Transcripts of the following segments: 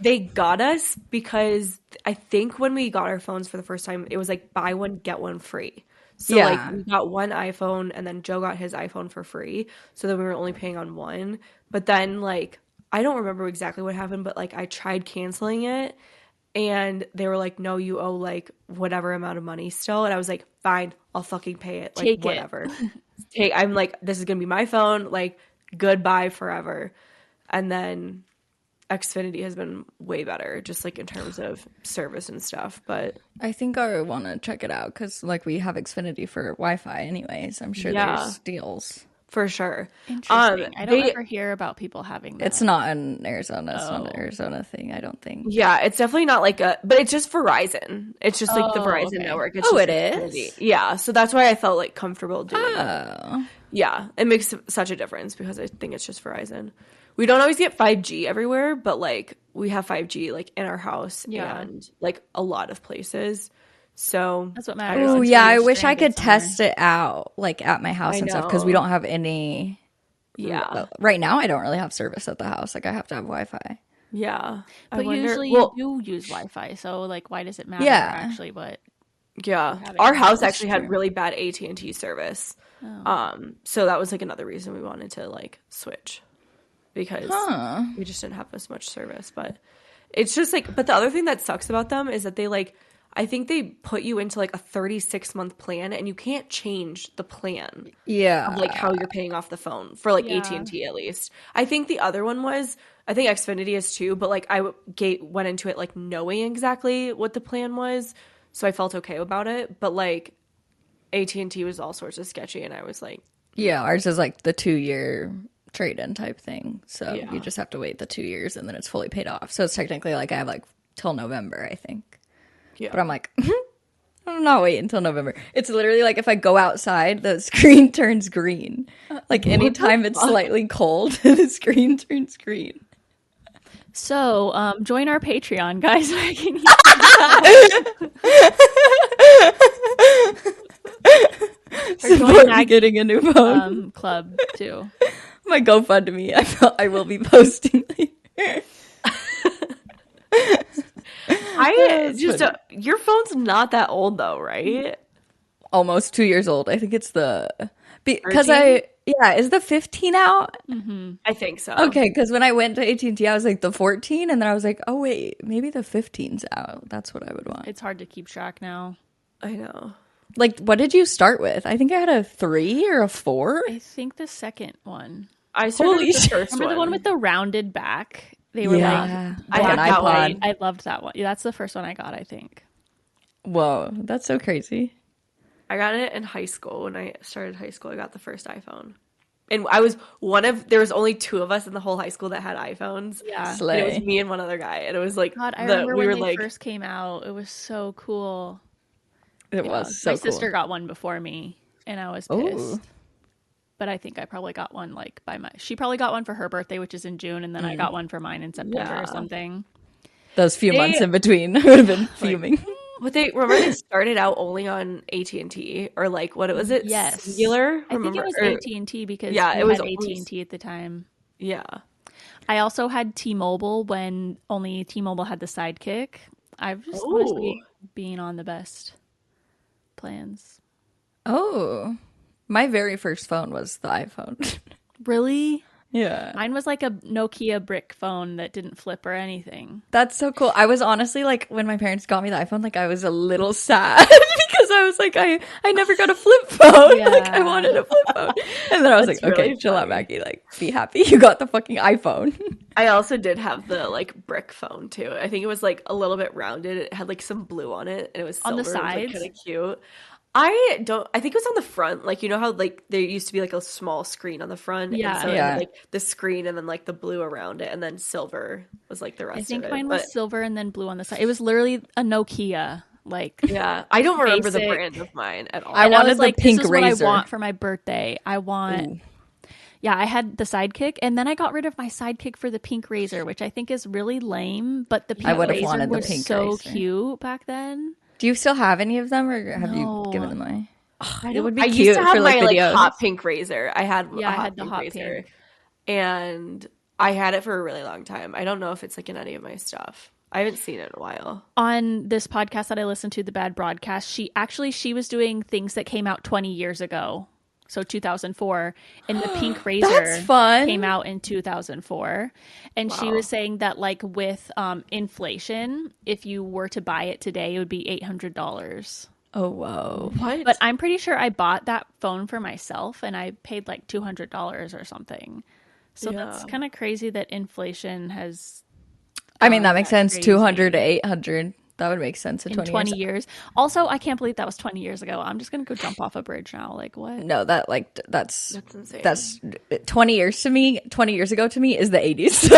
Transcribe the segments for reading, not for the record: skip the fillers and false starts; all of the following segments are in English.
They got us because I think when we got our phones for the first time, it was like buy one, get one free. So like we got one iPhone and then Joe got his iPhone for free. So then we were only paying on one. But then like I don't remember exactly what happened, but like I tried canceling it and they were like, no, you owe like whatever amount of money still. And I was like, fine, I'll fucking pay it. Like Take whatever. I'm like, this is gonna be my phone, like goodbye forever. And then Xfinity has been way better, just like in terms of service and stuff. But I think I want to check it out because like we have Xfinity for Wi-Fi anyways. I'm sure there's deals. For sure. Interesting. I don't ever hear about people having that. It's not in Arizona. It's not an Arizona thing, I don't think. Yeah, it's definitely not like but it's just Verizon. It's just like the Verizon network. It's just it is? Yeah, so that's why I felt like comfortable doing it. Oh. Yeah, it makes such a difference because I think it's just Verizon. We don't always get 5G everywhere, but like we have 5G like in our house and like a lot of places. So that's what matters. Oh yeah, I wish I could test it out like at my house and stuff because we don't have any. Yeah, right now I don't really have service at the house. Like I have to have Wi-Fi. Yeah, but usually you do use Wi-Fi, so like why does it matter? Actually, what? Yeah, our house actually had really bad AT&T service. So that was like another reason we wanted to like switch because we just didn't have as much service. But it's just like, but the other thing that sucks about them is that they like, I think they put you into like a 36-month plan and you can't change the plan. Yeah. Of like how you're paying off the phone for like AT&T at least. I think the other one was, I think Xfinity is too, but like I went into it like knowing exactly what the plan was. So I felt okay about it. But like AT&T was all sorts of sketchy and I was like. Yeah, ours is like the 2-year trade-in type thing. So you just have to wait the 2 years and then it's fully paid off. So it's technically like I have like till November, I think. Yeah. But I'm like, I'm not waiting until November. It's literally like if I go outside, the screen turns green. Like anytime it's slightly cold, the screen turns green. So, join our Patreon, guys. Support getting a new phone. Club too. My GoFundMe. I will be posting later. Your phone's not that old though, right? Almost 2 years old. I think it's because is the 15 out? Mm-hmm. I think so. Okay, because when I went to AT&T, I was like the 14, and then I was like, oh wait, maybe the 15's out. That's what I would want. It's hard to keep track now. I know. Like, what did you start with? I think I had a 3 or a 4. I think the second one. I started with the first Remember one. the one with the rounded back? They were I had that one. I loved that one. Yeah, that's the first one I got, I think. Whoa, that's so crazy. I got it in high school. When I started high school, I got the first iPhone. And I was there was only 2 of us in the whole high school that had iPhones. Yeah. And it was me and one other guy. And it was like, God, I remember when they first came out. It was so cool. It was so cool. My sister got one before me, and I was pissed. Ooh. But I think I probably got one she probably got one for her birthday, which is in June, and then I got one for mine in September or something. Those few months in between would have been fuming. But they started out only on AT&T or like what was it? Yes, Singular. I think it was AT&T because it was AT&T at the time. Yeah, I also had T-Mobile when only T-Mobile had the Sidekick. I've just honestly been on the best plans. Oh, my very first phone was the iPhone. Really? Yeah. Mine was like a Nokia brick phone that didn't flip or anything. That's so cool. I was honestly like, when my parents got me the iPhone, like I was a little sad because I was like, I never got a flip phone. Yeah. Like I wanted a flip phone. And then I was like, okay, really chill out, Maggie. Like, be happy you got the fucking iPhone. I also did have the like brick phone too. I think it was like a little bit rounded. It had like some blue on it and it was silver. On the sides? It was, like, kind of cute. I think it was on the front. Like, you know how like there used to be like a small screen on the front? Yeah. And so it had, like the screen and then like the blue around it and then silver was like the rest of it. I think mine was silver and then blue on the side. It was literally a Nokia. Like, yeah, I don't remember the brand of mine at all. I wanted the pink this is razor. What I want for my birthday. I want... Yeah, I had the Sidekick, and then I got rid of my Sidekick for the pink razor, which I think is really lame, but the pink razor was so cute back then. Do you still have any of them, or have you given them away? It would be cute for like videos. Hot pink razor. I had the hot pink razor. And I had it for a really long time. I don't know if it's like in any of my stuff. I haven't seen it in a while. On this podcast that I listened to, The Bad Broadcast, she was doing things that came out 20 years ago. So 2004, and the pink razor came out in 2004. And she was saying that like with inflation, if you were to buy it today, it would be $800. Oh, whoa. What? But I'm pretty sure I bought that phone for myself and I paid like $200 or something. So that's kind of crazy that inflation has... I mean, that makes sense. Crazy. 200 to 800. That would make sense in 20 years. Also, I can't believe that was 20 years ago. I'm just going to go jump off a bridge now. Like, what? No, that's insane. That's 20 years to me. 20 years ago to me is the 80s. So,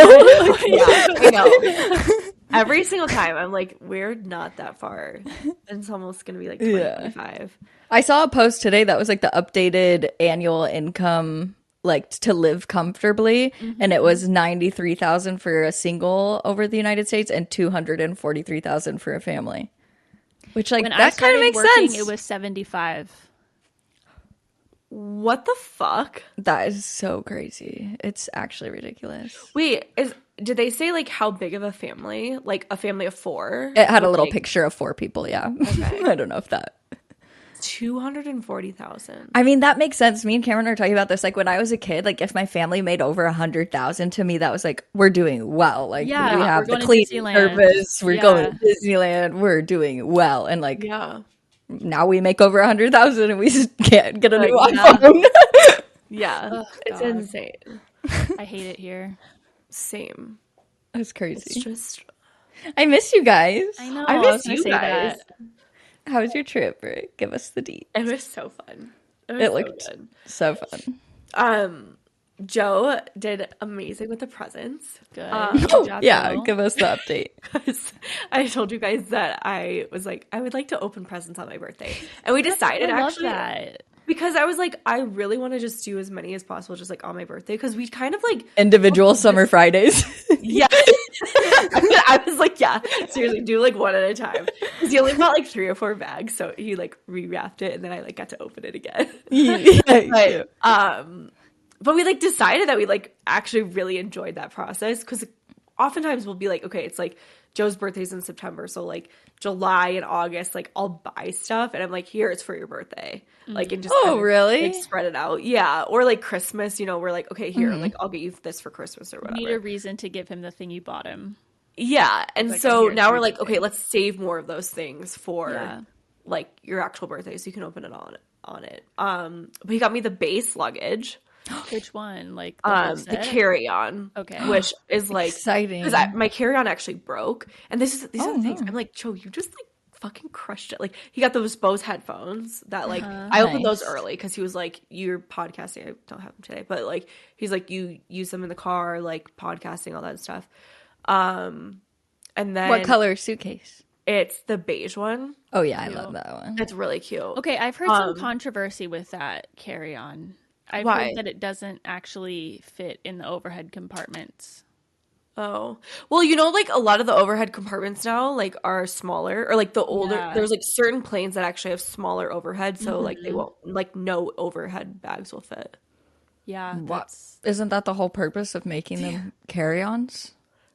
yeah, I know. Every single time I'm like, we're not that far. And it's almost going to be like 2025. I saw a post today that was like the updated annual income like to live comfortably, and it was 93,000 for a single over the United States and 243,000 for a family. Which like when that kind of makes sense. It was 75. What the fuck? That is so crazy. It's actually ridiculous. Wait, did they say like how big of a family? Like a family of 4? It had a little picture of 4 people, yeah. Okay. I don't know if that 240,000. I mean, that makes sense. Me and Cameron are talking about this. Like when I was a kid, like if my family made over 100,000, to me that was like, we're doing well. Like we have the clean service. We're going to Disneyland. We're doing well. And like now we make over 100,000 and we just can't get a new iPhone. Oh, it's insane. I hate it here. Same. That's crazy. It's just I miss you guys. I know. I miss you guys. How was your trip, Britt? Give us the deets. It was so fun. It looked good. So fun. Joe did amazing with the presents. Good. Yeah, give us the update. I told you guys that I was like, I would like to open presents on my birthday. And we decided actually that. Because I was like, I really want to just do as many as possible just like on my birthday. Because we kind of like individual summer Fridays. Yeah. I was like, yeah, seriously, do like one at a time. Because he only bought like 3 or 4 bags. So he like rewrapped it and then I like got to open it again. But we like decided that we like actually really enjoyed that process. Because oftentimes we'll be like, okay, it's like Joe's birthday's in September. So like July and August, like I'll buy stuff and I'm like, here, it's for your birthday. Like, and just really? Like, spread it out. Yeah. Or like Christmas, you know, we're like, okay, here, like I'll get you this for Christmas or whatever. You need a reason to give him the thing you bought him. Yeah. And like, so now we're like, okay, let's save more of those things for like your actual birthday so you can open it on it. But he got me the base luggage. Which one? Like the carry-on. Okay. Which is like exciting. Because my carry-on actually broke. And these are the things. I'm like, Joe, you just like fucking crushed it. Like he got those Bose headphones that like I opened those early because he was like, you're podcasting. I don't have them today, but like he's like, you use them in the car, like podcasting, all that stuff. And then what color suitcase? It's the beige one. Oh yeah, I love that one. It's really cute. Okay, I've heard some controversy with that carry-on. I've heard that it doesn't actually fit in the overhead compartments. Oh. Well, you know, like a lot of the overhead compartments now like are smaller, or like the older there's like certain planes that actually have smaller overhead, so like they won't, like no overhead bags will fit. Yeah. Isn't that the whole purpose of making them carry-ons?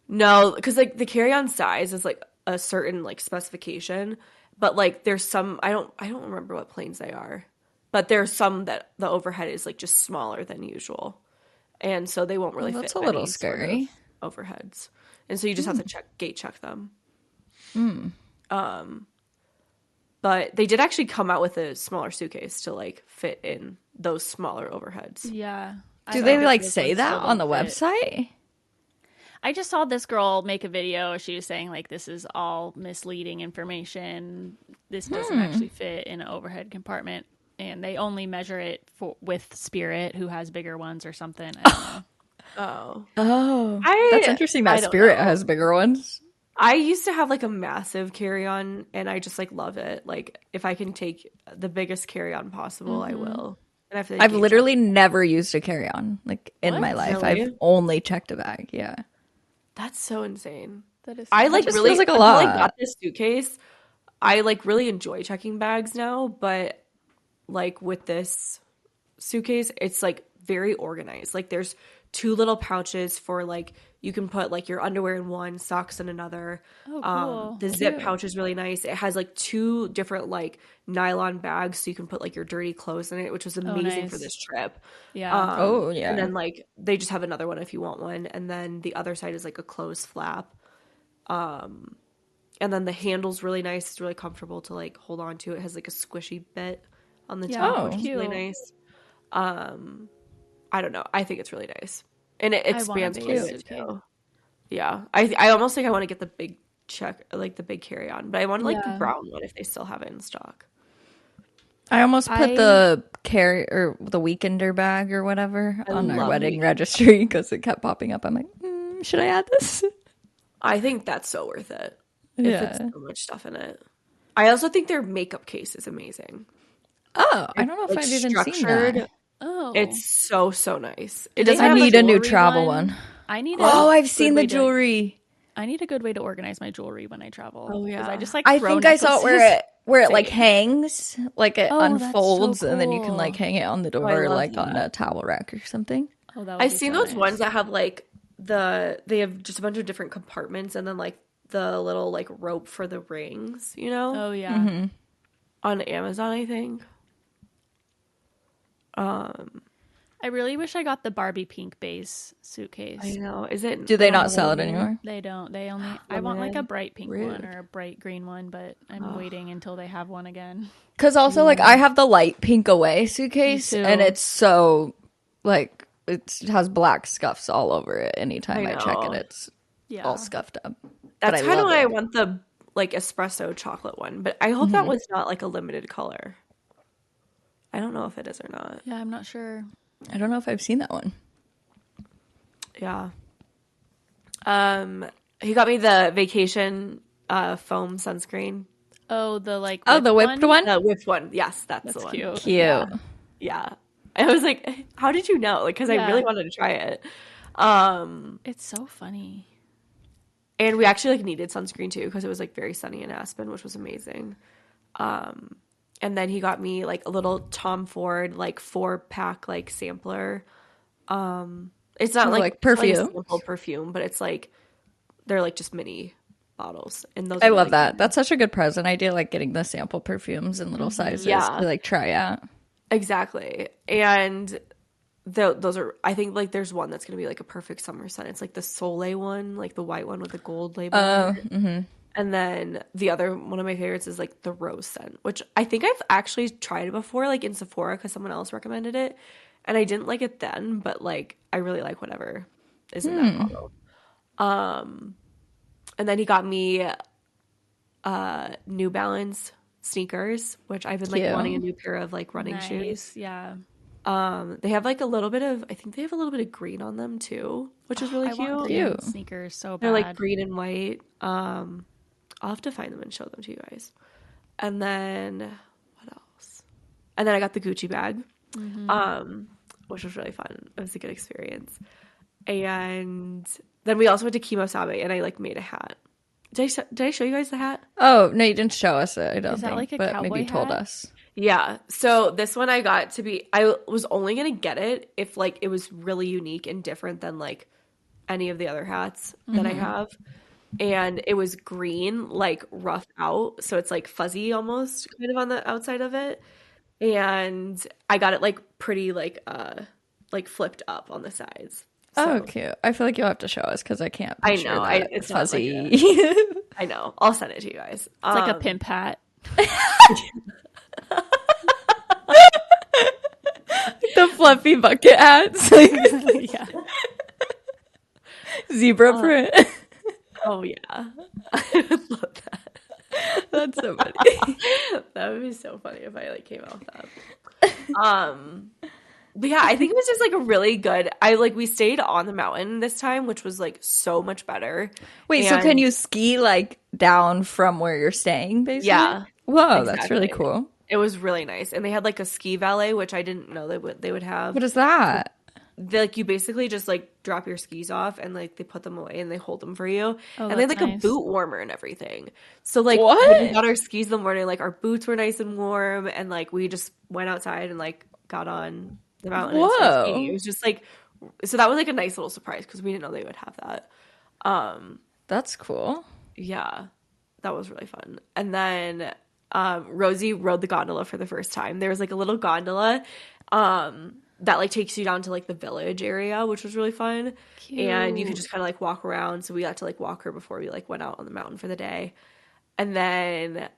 No, because like the carry-on size is like a certain like specification, but like there's some I don't remember what planes they are. But there's some that the overhead is like just smaller than usual. And so they won't really fit. That's a little scary. Overheads. And so you just have to gate check them. But they did actually come out with a smaller suitcase to like fit in those smaller overheads. Yeah. Do they like say that on the website? I just saw this girl make a video. She was saying like, this is all misleading information. This doesn't actually fit in an overhead compartment. And they only measure it with Spirit, who has bigger ones or something. I don't know. That's interesting that Spirit has bigger ones. I used to have like a massive carry-on, and I just like love it. Like if I can take the biggest carry-on possible, I will. And I've literally never used a carry-on like in my life. Really? I've only checked a bag. Yeah, that's so insane. That is. I like really feels like a lot. I got this suitcase. I like really enjoy checking bags now, but like with this suitcase, it's like very organized. Like there's 2 little pouches for like you can put like your underwear in one, socks in another. Oh, cool. The zip pouch is really nice. It has like 2 different like nylon bags so you can put like your dirty clothes in it, which was amazing for this trip. Yeah. And then like they just have another one if you want one, and then the other side is like a closed flap. And then the handle's really nice. It's really comfortable to like hold on to. It has like a squishy bit on the top, which is really nice. I don't know. I think it's really nice. And it expands quite a bit too. Yeah. I almost think I want to get the big the big carry-on, but I want like the brown one if they still have it in stock. I almost put the the weekender bag or whatever on our wedding registry because it kept popping up. I'm like, should I add this? I think that's so worth it. It fits so much stuff in it. I also think their makeup case is amazing. Oh, I don't know if I've even seen that. Oh, it's so nice. I need a new travel one. I've seen the jewelry. I need a good way to organize my jewelry when I travel. Oh yeah, I just like. I think I saw it where it like hangs, like it unfolds, so cool. And then you can like hang it on the door, like on a towel rack or something. Oh, that I've seen those ones that have like they have just a bunch of different compartments, and then like the little like rope for the rings, you know? Oh yeah. On Amazon, I think. I really wish I got the Barbie pink base suitcase. I know. Is it? Do they not sell it anymore? They don't. They only. I want like a bright pink one or a bright green one, but I'm waiting until they have one again. Because also, like, I have the light pink away suitcase, and it's so like it has black scuffs all over it. Anytime I check it, it's all scuffed up. That's kind of why I want the like espresso chocolate one, but I hope that was not like a limited color. I don't know if it is or not. Yeah, I'm not sure. I don't know if I've seen that one. Yeah. He got me the vacation foam sunscreen. Oh, the like the whipped one? The whipped one. Yes, that's the one. Cute. Yeah. I was like, how did you know? Like, because I really wanted to try it. It's so funny. And we actually like needed sunscreen too because it was like very sunny in Aspen, which was amazing. And then he got me like a little Tom Ford like 4-pack like sampler. It's not like perfume, like sample perfume, but it's like they're like just mini bottles. And those I love that. That's such a good present idea, like getting the sample perfumes in little sizes to like try out. Exactly. And those are, I think like there's one that's gonna be like a perfect summer scent. It's like the Soleil one, like the white one with the gold label. And then the other one of my favorites is like the rose scent, which I think I've actually tried it before, like in Sephora because someone else recommended it, and I didn't like it then, but like I really like whatever is in that bottle. And then he got me New Balance sneakers, which I've been like wanting a new pair of like running shoes. Yeah. They have like a little bit of, I think they have a little bit of green on them too, which is really cute. I want green sneakers so bad. They're like green and white. I'll have to find them and show them to you guys. And then what else? And then I got the Gucci bag, which was really fun. It was a good experience. And then we also went to Kimosabe, and I like made a hat. Did I show you guys the hat? Oh no, you didn't show us it. I don't Is that think, like a but cowboy maybe you told hat? us. Yeah. So this one I got to be. I was only gonna get it if like it was really unique and different than like any of the other hats that I have. And it was green, like roughed out, so it's like fuzzy almost, kind of on the outside of it. And I got it like pretty like flipped up on the sides. So. Oh, cute! I feel like you'll have to show us because I can't. I know it's fuzzy. Like I know. I'll send it to you guys. It's like a pimp hat. The fluffy bucket hats, yeah. Zebra print. Oh yeah, I would love that. That's so funny. That would be so funny if I like came out with that. But yeah, I think it was just like a really good. We stayed on the mountain this time, which was like so much better. Wait, so can you ski like down from where you're staying, basically? Yeah. Whoa, exactly. That's really cool. It was really nice, and they had like a ski valet, which I didn't know they would have. What is that? You basically just like drop your skis off and like they put them away and they hold them for you, and they had like a boot warmer and everything. So like when we got our skis in the morning, like our boots were nice and warm, and like we just went outside and like got on the mountain. Whoa. And it was just like, so that was like a nice little surprise because we didn't know they would have that. That's cool. Yeah, that was really fun. And then Rosie rode the gondola for the first time. There was like a little gondola that like takes you down to like the village area, which was really fun. Cute. And you could just kind of like walk around. So we got to like walk her before we like went out on the mountain for the day. And then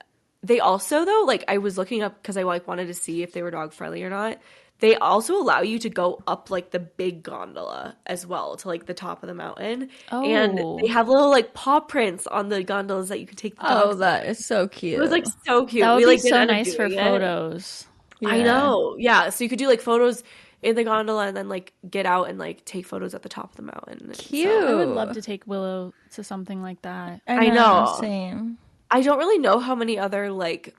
they also, though, like I was looking up because I like wanted to see if they were dog friendly or not. They also allow you to go up like the big gondola as well to like the top of the mountain. Oh. And they have little like paw prints on the gondolas that you can take the dogs. Oh, that is so cute. It was like so cute. That would be so nice for photos. Yeah. I know. Yeah. So you could do like photos in the gondola and then like get out and like take photos at the top of the mountain. Cute. So, I would love to take Willow to something like that. I know. Same. I don't really know how many other like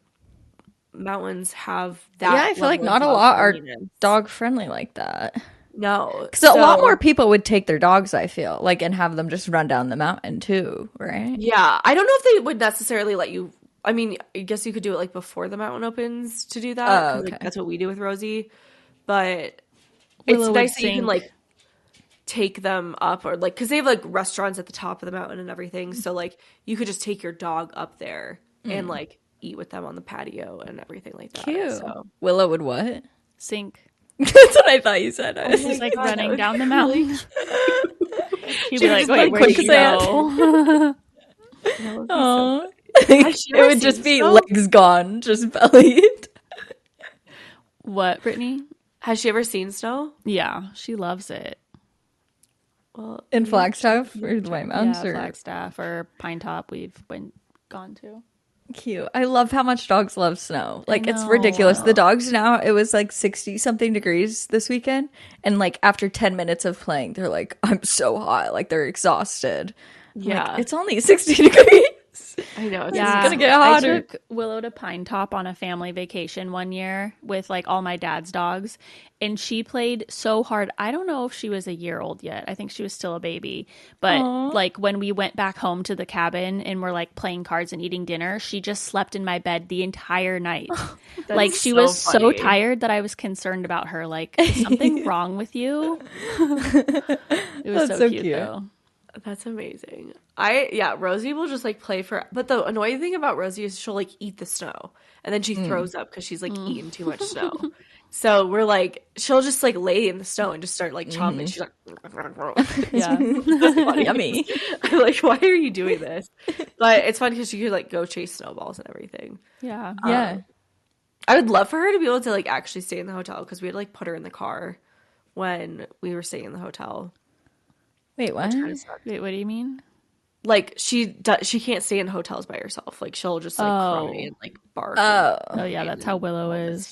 mountains have that. Yeah, I feel like not a lot are dog friendly like that. No, because a lot more people would take their dogs, I feel like, and have them just run down the mountain too, right? Yeah, I don't know if they would necessarily let you. I mean, I guess you could do it like before the mountain opens to do that. Oh, okay. Like, that's what we do with Rosie. But it's nice that you can like take them up, or like because they have like restaurants at the top of the mountain and everything. So like you could just take your dog up there and like eat with them on the patio and everything like that. Cute. So. Willow would what? Sink. That's what I thought you said. I was just like running down the mountain. You'd be like, wait, where do you go? Oh, it would just be legs gone, just bellied. What, Brittany? Has she ever seen snow? Yeah, she loves it. Well, in Flagstaff or the White Mountains? Yeah, Flagstaff or Pine Top we've gone to. Cute. I love how much dogs love snow. Like, it's ridiculous. The dogs now, it was like 60 something degrees this weekend. And like after 10 minutes of playing, they're like, I'm so hot. Like, they're exhausted. Yeah. Like, it's only 60 degrees. I know. It's going to get hotter. I took Willow to Pine Top on a family vacation one year with like all my dad's dogs. And she played so hard. I don't know if she was a year old yet. I think she was still a baby. But like when we went back home to the cabin and we're like playing cards and eating dinner, she just slept in my bed the entire night. Like she was so tired that I was concerned about her. Like, is something wrong with you? It was so cute though. That's amazing. Rosie will just like play for, but the annoying thing about Rosie is she'll like eat the snow and then she throws up because she's like eaten too much snow. So we're like, she'll just like lay in the snow and just start like chomping. She's like, yeah, yummy. I'm like, why are you doing this? But it's fun because she could like go chase snowballs and everything. Yeah, yeah. I would love for her to be able to like actually stay in the hotel because we had to like put her in the car when we were staying in the hotel. Wait, what? Wait, what do you mean? Like she can't stay in hotels by herself. Like she'll just like cry and like bark. Oh yeah, that's how Willow is.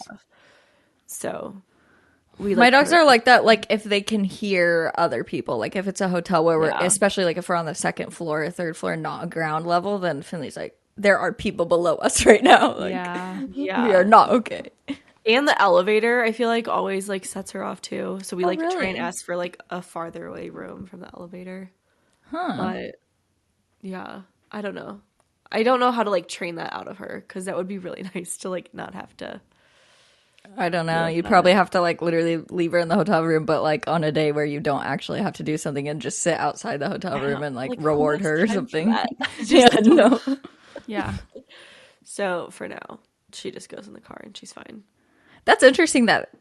So my dogs are like that. Like if they can hear other people, like if it's a hotel where we're, especially like if we're on the second floor or third floor, not ground level, then Finley's like, there are people below us right now. Like, we are not okay. And the elevator, I feel like always like sets her off too. So we try and ask for like a farther away room from the elevator. But yeah, I don't know. I don't know how to like train that out of her because that would be really nice to like not have to. I don't know. You'd probably have to like literally leave her in the hotel room, but like on a day where you don't actually have to do something and just sit outside the hotel room and like reward her or something. Yeah. So for now, she just goes in the car and she's fine. That's interesting that,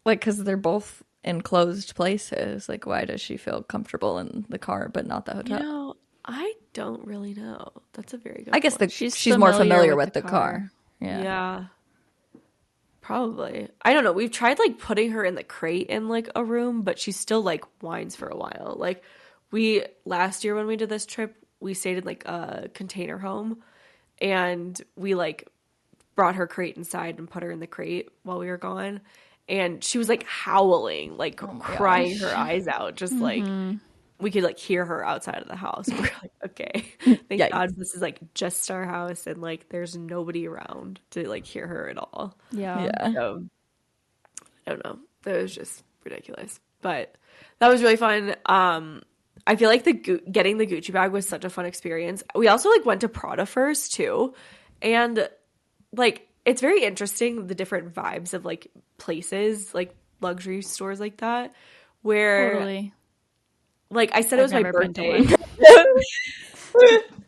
like, because they're both in closed places. Like, why does she feel comfortable in the car but not the hotel? You know, I don't really know. That's a very good I guess she's more familiar with the car. Yeah. Probably. I don't know. We've tried, like, putting her in the crate in, like, a room, but she still, like, whines for a while. Like, last year when we did this trip, we stayed in, like, a container home, and we, like, brought her crate inside and put her in the crate while we were gone. And she was like howling, like crying her eyes out. Just like we could like hear her outside of the house. We were like, okay, thank God this is like just our house and like there's nobody around to like hear her at all. Yeah. So, I don't know. It was just ridiculous. But that was really fun. I feel like getting the Gucci bag was such a fun experience. We also like went to Prada first too. And like it's very interesting the different vibes of like places like luxury stores like that where totally. like I said, it was my birthday.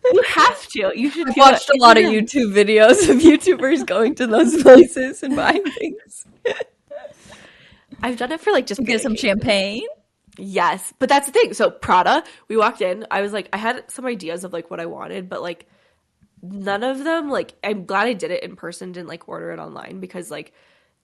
You have to. You should. I've watched a lot of YouTube videos of YouTubers going to those places and buying things. I've done it for like just get some champagne. Yes, but that's the thing. So Prada, we walked in. I was like, I had some ideas of like what I wanted, but like none of them. Like, I'm glad I did it in person, didn't like order it online, because like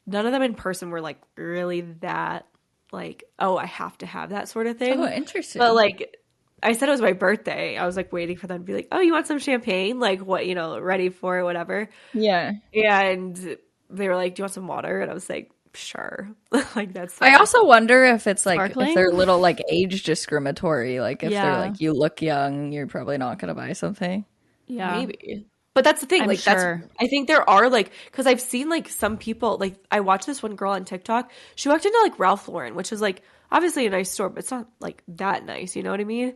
none of them in person were like really that like, oh, I have to have that sort of thing. Oh, interesting. But like, I said it was my birthday. I was like waiting for them to be like, oh, you want some champagne? Like, what, you know, ready for it, whatever. Yeah. And they were like, do you want some water? And I was like, sure. Like, that's I also wonder if it's like sparkling? If they're a little like age discriminatory, like if they're like, you look young, you're probably not gonna buy something. Yeah, maybe. But that's the thing. I'm like, sure. that's, I think there are like, because I've seen like some people, like I watched this one girl on TikTok. She walked into like Ralph Lauren, which is like obviously a nice store, but it's not like that nice. You know what I mean?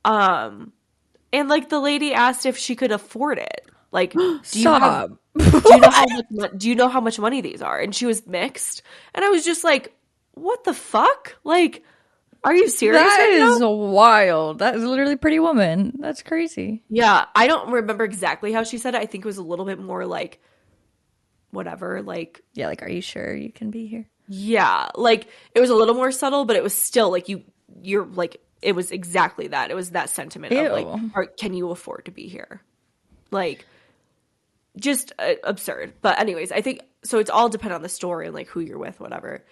And like the lady asked if she could afford it. Like, do you know how much money these are? And she was mixed. And I was just like, what the fuck? Like, are you serious? That is wild. That is literally Pretty Woman. That's crazy. Yeah. I don't remember exactly how she said it. I think it was a little bit more like, whatever. Like, yeah, like, are you sure you can be here? Yeah. Like, it was a little more subtle, but it was still like, you're like, it was exactly that. It was that sentiment of like, can you afford to be here? Like, just absurd. But anyways, I think so. It's all dependent on the store and like who you're with, whatever.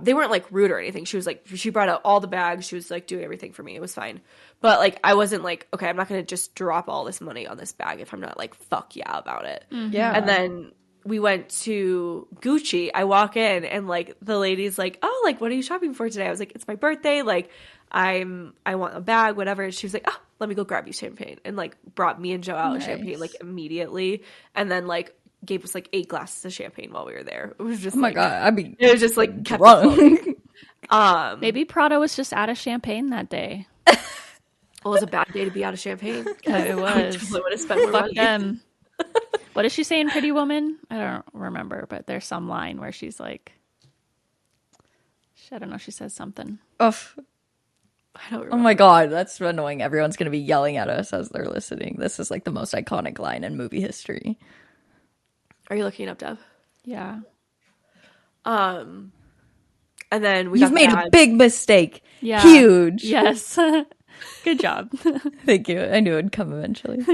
They weren't like rude or anything. She was like, she brought out all the bags. She was like doing everything for me. It was fine. But like, I wasn't like, okay, I'm not going to just drop all this money on this bag if I'm not like, fuck yeah about it. Mm-hmm. Yeah. And then we went to Gucci. I walk in and like the lady's like, oh, like, what are you shopping for today? I was like, it's my birthday. Like, I want a bag, whatever. And she was like, oh, let me go grab you champagne, and like brought me and Joe out champagne like immediately, and then like gave us like 8 glasses of champagne while we were there. It was just my god. I mean, it was just like kept it floating. Maybe Prada was just out of champagne that day. Well, it was a bad day to be out of champagne. It was. I would have spent more money. Them. What does she say in Pretty Woman? I don't remember, but there's some line where she's like, I don't know. She says something. I don't remember. Oh my god, that's annoying. Everyone's going to be yelling at us as they're listening. This is like the most iconic line in movie history. Are you looking it up, Dev? Yeah. And then You've made a big mistake. Yeah. Huge. Yes. Good job. Thank you. I knew it would come eventually.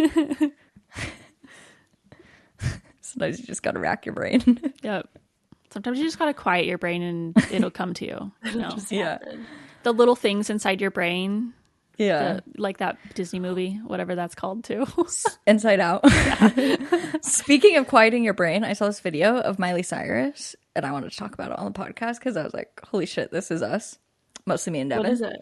Sometimes you just got to rack your brain. Yep. Sometimes you just got to quiet your brain and it'll come to you. You know? Yeah. The little things inside your brain. Yeah. Like that Disney movie, whatever that's called too. Inside Out. Yeah. Speaking of quieting your brain, I saw this video of Miley Cyrus and I wanted to talk about it on the podcast because I was like, holy shit, this is us. Mostly me and Devin. What is it?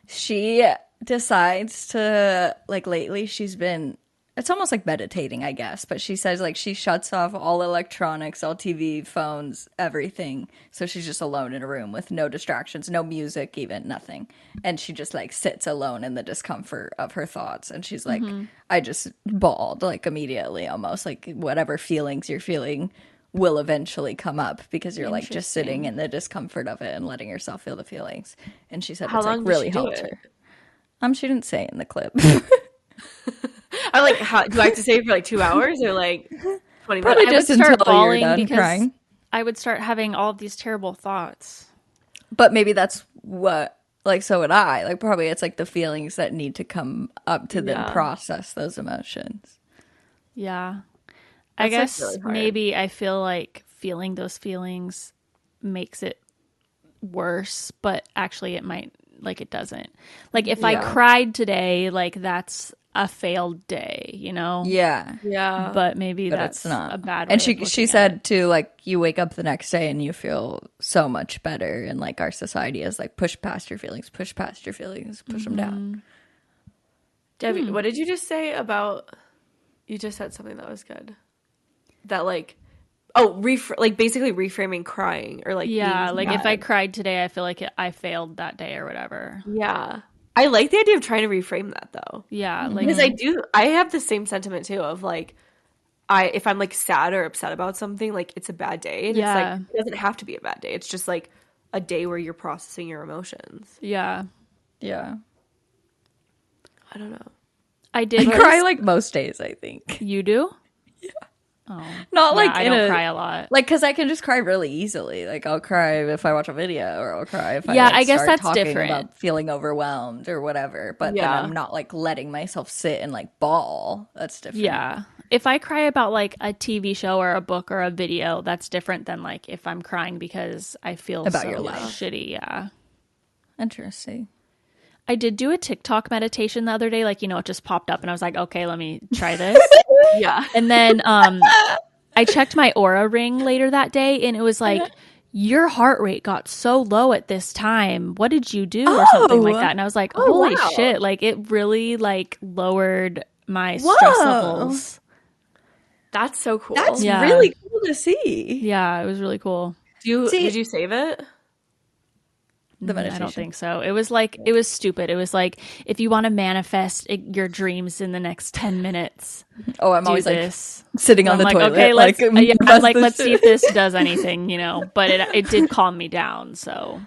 She decides to, like, lately she's been, it's almost like meditating, I guess, but she says, like, she shuts off all electronics, all TV, phones, everything. So she's just alone in a room with no distractions, no music, even nothing. And she just, like, sits alone in the discomfort of her thoughts. And she's like, I just bawled, like, immediately almost. Like, whatever feelings you're feeling will eventually come up because you're, like, just sitting in the discomfort of it and letting yourself feel the feelings. And she said it's, like, really helped her. She didn't say it in the clip. I'm like, how do I have to say it for like 2 hours or like 20 minutes? I would start bawling because crying. I would start having all of these terrible thoughts. But maybe that's what, like, so would I. Like, probably it's like the feelings that need to come up to then process those emotions. Yeah. I guess really maybe I feel like feeling those feelings makes it worse, but actually it might, like, it doesn't. Like, if I cried today, like, that's a failed day, you know? Yeah. Yeah. But maybe that's not a bad way. And she said too, like, you wake up the next day and you feel so much better. And like our society is like, push past your feelings, push them down. Debbie, what did you just say about, you just said something that was good. That like, like basically reframing crying or like. Yeah. Like if I cried today, I feel like I failed that day or whatever. Yeah. I like the idea of trying to reframe that though. Yeah, like because I have the same sentiment too of like, if I'm like sad or upset about something, like it's a bad day, and it's like it doesn't have to be a bad day. It's just like a day where you're processing your emotions. Yeah. Yeah. I don't know. I cry like most days, I think. You do? Yeah. Oh. Not like I don't cry a lot. Like, because I can just cry really easily. Like, I'll cry if I watch a video, or I'll cry if I guess start that's talking different. about feeling overwhelmed or whatever. But then I'm not like letting myself sit and like bawl. That's different. Yeah. If I cry about like a TV show or a book or a video, that's different than like if I'm crying because I feel about your life shitty. Yeah. Interesting. I did do a TikTok meditation the other day. Like, it just popped up and I was like, okay, let me try this. Yeah. And then I checked my Aura ring later that day and it was like, your heart rate got so low at this time. What did you do? Or something like that. And I was like, holy shit. Like, it really like lowered my stress levels. That's so cool. That's really cool to see. Yeah, it was really cool. Did you save it? The meditation? I don't think so. It was like, it was stupid. It was like, if you want to manifest your dreams in the next 10 minutes. Oh, I'm always this. Like sitting on the toilet. Okay, let's see if this does anything, But it did calm me down. So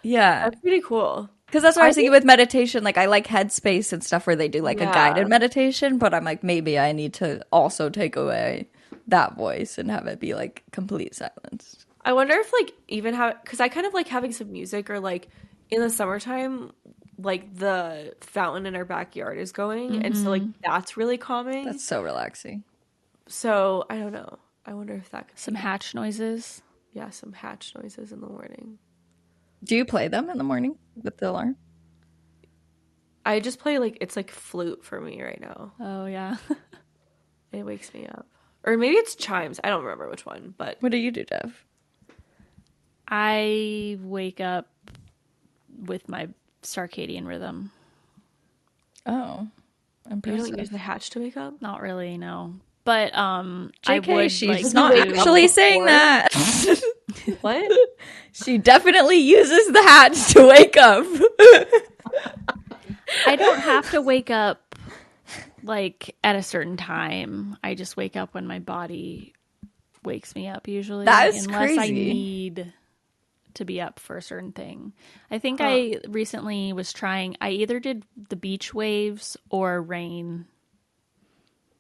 yeah, that's pretty cool. Because that's what I was thinking with meditation. Like, I like Headspace and stuff where they do like a guided meditation, but I'm like, maybe I need to also take away that voice and have it be like complete silence. I wonder if like even because I kind of like having some music, or like in the summertime, like the fountain in our backyard is going, and so like that's really calming. That's so relaxing. So I don't know. I wonder if that could some hatch noises. Yeah, some hatch noises in the morning. Do you play them in the morning with the alarm? I just play like it's like flute for me right now. Oh yeah, it wakes me up, or maybe it's chimes. I don't remember which one. But what do you do, Dev? I wake up with my circadian rhythm. Oh, impressive. You don't use the hatch to wake up? Not really, no. But JK, she's not actually saying that. What? She definitely uses the hatch to wake up. I don't have to wake up like at a certain time. I just wake up when my body wakes me up usually. That is unless crazy. I need to be up for a certain thing. I think I recently was trying, I either did the beach waves or rain.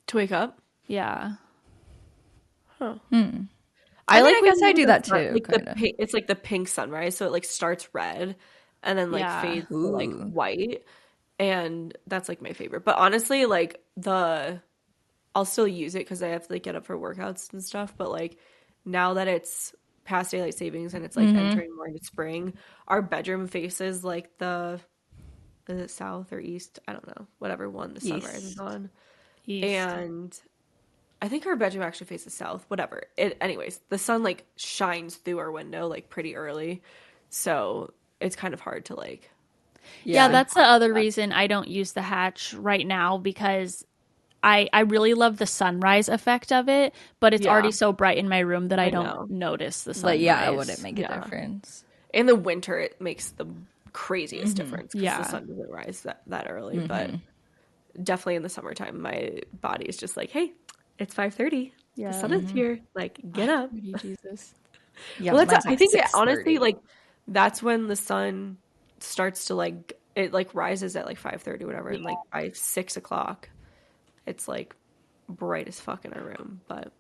To wake up? Yeah. Huh. I guess I do that too. Like it's like the pink sunrise, so it like starts red and then like fades to like white, and that's like my favorite. But honestly, like I'll still use it because I have to like get up for workouts and stuff. But like now that it's past daylight savings and it's like entering more into spring, our bedroom faces like is it south or east? I don't know. Whatever one the sunrise is on. East. And I think our bedroom actually faces south. Whatever. Anyways, the sun like shines through our window like pretty early, so it's kind of hard to like. Yeah, that's the other reason I don't use the hatch right now, because I really love the sunrise effect of it, but it's already so bright in my room that I don't notice the sunrise. But it wouldn't make a difference. In the winter, it makes the craziest difference because the sun doesn't rise that early. But definitely in the summertime, my body is just like, hey, it's 5:30. The sun is here. Like, get up. Jesus. Yeah, well, I think honestly, like, that's when the sun starts to like, it like rises at like 5:30, whatever, and like by 6 o'clock. It's like bright as fuck in our room. But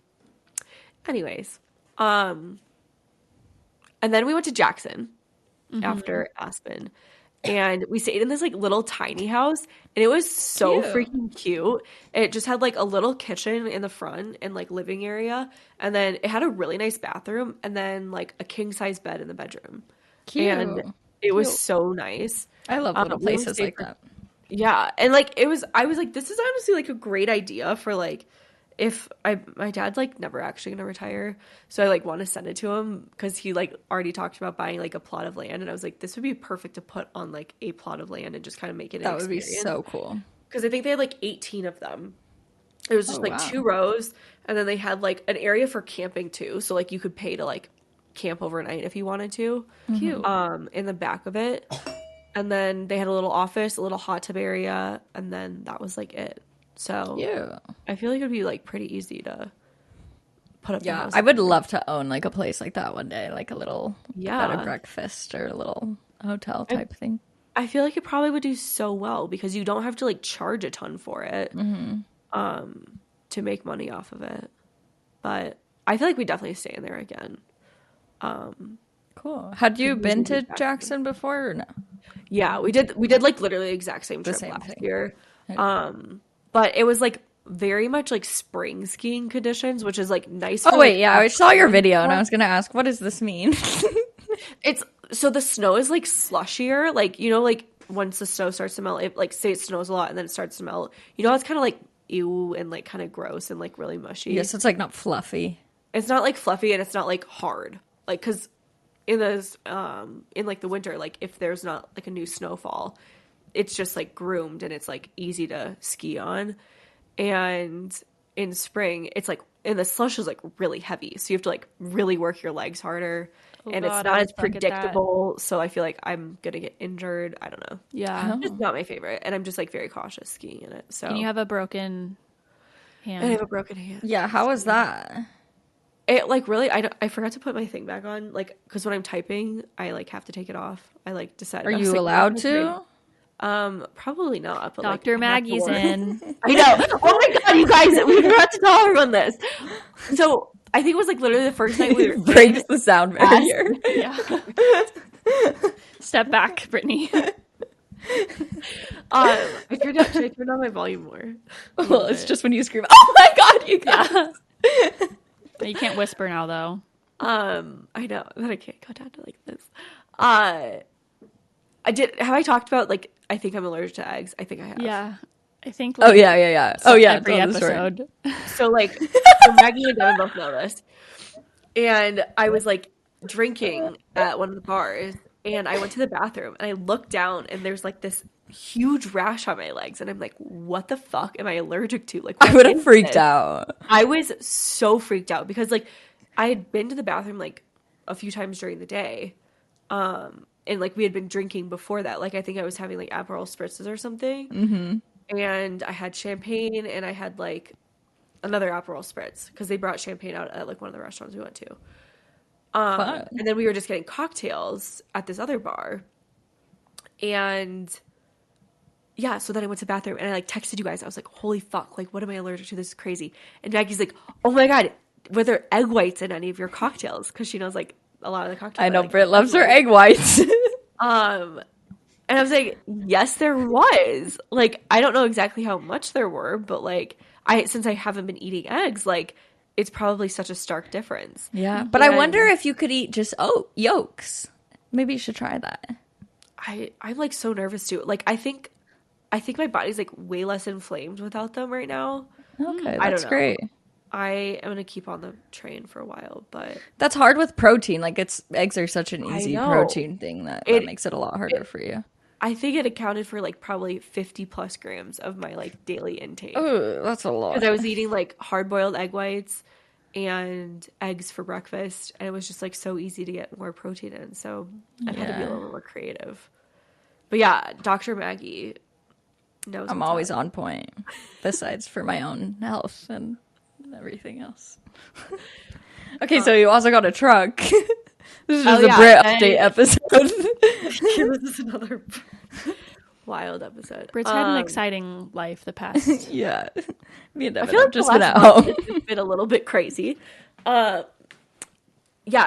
anyways, and then we went to Jackson after Aspen, and we stayed in this like little tiny house, and it was so freaking cute. It just had like a little kitchen in the front and like living area, and then it had a really nice bathroom, and then like a king size bed in the bedroom. Cute. And it was so nice. I love little places like that. Yeah, and like I was like, this is honestly like a great idea for like if my dad's like never actually gonna retire, so I like want to send it to him because he like already talked about buying like a plot of land, and I was like, this would be perfect to put on like a plot of land and just kind of make it an experience. That would be so cool, because I think they had like 18 of them. It was just like 2 rows, and then they had like an area for camping too, so like you could pay to like camp overnight if you wanted to. Cute. In the back of it. And then they had a little office, a little hot tub area, and then that was like it. So I feel like it would be like pretty easy to put up the house. I would love to own like a place like that one day, like a little bed and breakfast or a little hotel type thing. I feel like it probably would do so well because you don't have to like charge a ton for it to make money off of it. But I feel like we definitely stay in there again. Cool. Had you been to Jackson before or no? Yeah, we did like literally the exact same trip last year. But it was like very much like spring skiing conditions, which is like nice. Oh wait, I saw your video and I was gonna ask, what does this mean? So the snow is like slushier, like, you know, like once the snow starts to melt, it like say it snows a lot and then it starts to melt. You know, it's kind of like ew and like kind of gross and like really mushy. Yes, it's like not fluffy. It's not like fluffy and it's not like hard. Like, cause in those in like the winter, like if there's not like a new snowfall, it's just like groomed and it's like easy to ski on. And in spring, it's like, and the slush is like really heavy, so you have to like really work your legs harder. It's not as predictable, so I feel like I'm gonna get injured. I don't know. Yeah, it's not my favorite, and I'm just like very cautious skiing in it. So, and you have a broken hand. I have a broken hand. Yeah, how was that? It like really, I forgot to put my thing back on, like, because when I'm typing, I like have to take it off. I like decided. Are you allowed to? Probably not. But Dr. Like, Maggie's in. I know. Oh my god, you guys, we forgot to tell everyone this. So I think it was like literally the first night we were breaks the sound barrier. Yeah. Step back, Brittany. I turned on my volume more. Well, it's just when you scream, "Oh my god, you guys!" Yeah. You can't whisper now, though. I know that I can't go down to like this. I did. Have I talked about like I think I'm allergic to eggs? I think I have. Yeah. I think. Like, yeah. So every episode. So like, so Maggie and Devin both know this. And I was like drinking at one of the bars, and I went to the bathroom, and I looked down, and there's like this huge rash on my legs, and I'm like, what the fuck am I allergic to? Like, I would have freaked out. I was so freaked out because like I had been to the bathroom like a few times during the day, and like we had been drinking before that. Like I think I was having like Aperol spritzes or something, and I had champagne, and I had like another Aperol spritz because they brought champagne out at like one of the restaurants we went to. And then we were just getting cocktails at this other bar, and yeah, so then I went to the bathroom and I like texted you guys. I was like, holy fuck, like what am I allergic to? This is crazy. And Maggie's like, oh my god, were there egg whites in any of your cocktails? Because she knows like a lot of the cocktails. I know like, Britt loves her egg whites. And I was like, yes, there was. Like, I don't know exactly how much there were, but like since I haven't been eating eggs, like it's probably such a stark difference. Yeah. But I wonder if you could eat just yolks. Maybe you should try that. I'm like so nervous too. Like I think my body's like way less inflamed without them right now. Okay, that's great. I am gonna keep on the train for a while, but that's hard with protein. Like eggs are such an easy protein thing that makes it a lot harder for you. I think it accounted for like probably 50 plus grams of my like daily intake. Oh, that's a lot. Because I was eating like hard boiled egg whites and eggs for breakfast, and it was just like so easy to get more protein in. So I had to be a little more creative. But yeah, Dr. Maggie knows. I'm always on point. Besides for my own health and everything else. Okay, so you also got a truck. This is just a Britt update episode. This is another wild episode. Britt's had an exciting life the past. Yeah. Me and Devin I feel like have just been at home. It's been a little bit crazy. Yeah,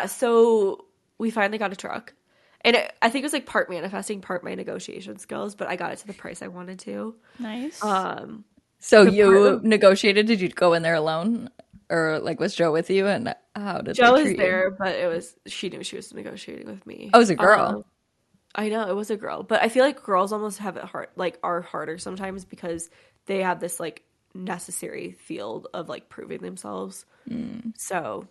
so we finally got a truck. And I think it was like part manifesting, part my negotiation skills, but I got it to the price I wanted to. Nice. So you negotiated? Did you go in there alone? Or like was Joe with you, and how did Joe they treat was there, you? but she knew she was negotiating with me. Oh, it was a girl. I know it was a girl, but I feel like girls almost have it hard, like are harder sometimes because they have this like necessary field of like proving themselves. So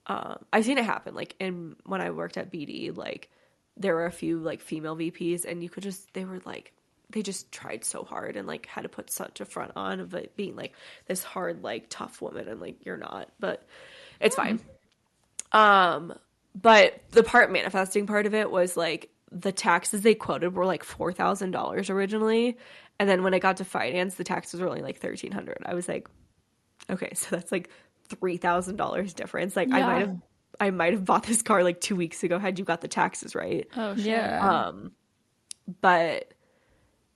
I've seen it happen. Like when I worked at BD, like there were a few like female VPs, and they just tried so hard and like had to put such a front on of it being like this hard, like tough woman, and like you're not, but it's fine. But the part manifesting part of it was like the taxes they quoted were like $4,000 originally, and then when it got to finance, the taxes were only like $1,300. I was like, okay, so that's like $3,000 difference. Like I might have bought this car like 2 weeks ago had you got the taxes right. Oh shit. Yeah. But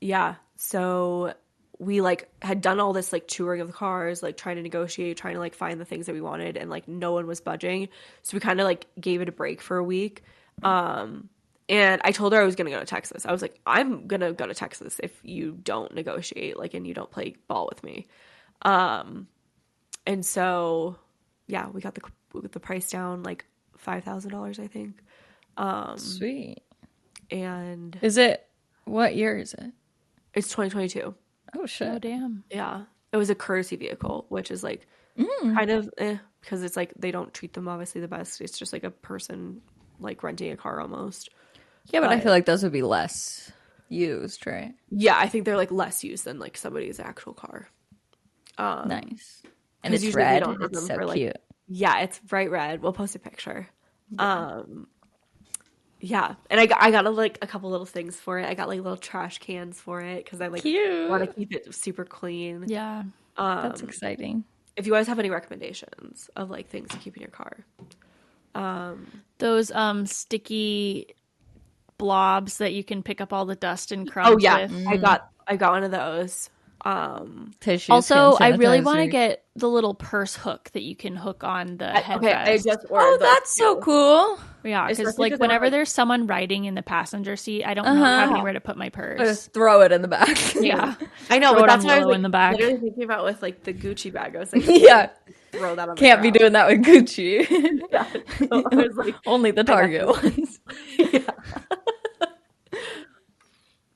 yeah, so we like had done all this like touring of the cars, like trying to negotiate, trying to like find the things that we wanted, and like no one was budging. So we kind of like gave it a break for a week. And I told her I was gonna go to Texas. I was like, I'm gonna go to Texas if you don't negotiate, like, and you don't play ball with me. And so yeah, we got the price down like $5,000, I think. Sweet. And what year is it? It's 2022. Oh shit. Oh damn. Yeah. It was a courtesy vehicle, which is like kind of because it's like they don't treat them obviously the best. It's just like a person like renting a car almost. Yeah, but I feel like those would be less used, right? Yeah, I think they're like less used than like somebody's actual car. Nice. And it's usually red. we don't have It's them so for, like, cute. Yeah, it's bright red. We'll post a picture. Yeah, and I got like a couple little things for it. I got like little trash cans for it because I like want to keep it super clean. Yeah. That's exciting. If you guys have any recommendations of like things to keep in your car, Those sticky blobs that you can pick up all the dust and crumbs. oh yeah, with. I got one of those. Tissues. Also, hand I really want to sanitizer. get the little purse hook that you can hook on the headrest. Okay, I just ordered Oh, those that's so too. cool. Yeah, because Especially like 'cause they're, whenever like- there's someone riding in the passenger seat, I don't know have anywhere to put my purse. Just throw it in the back. Yeah, I know, Throw but it that's on what I was Willow like, in the back. literally thinking about with like the Gucci bag. I was like, Yeah. throw that on. Can't be doing that with Gucci. Yeah. So I was like, Only the Target got ones. yeah.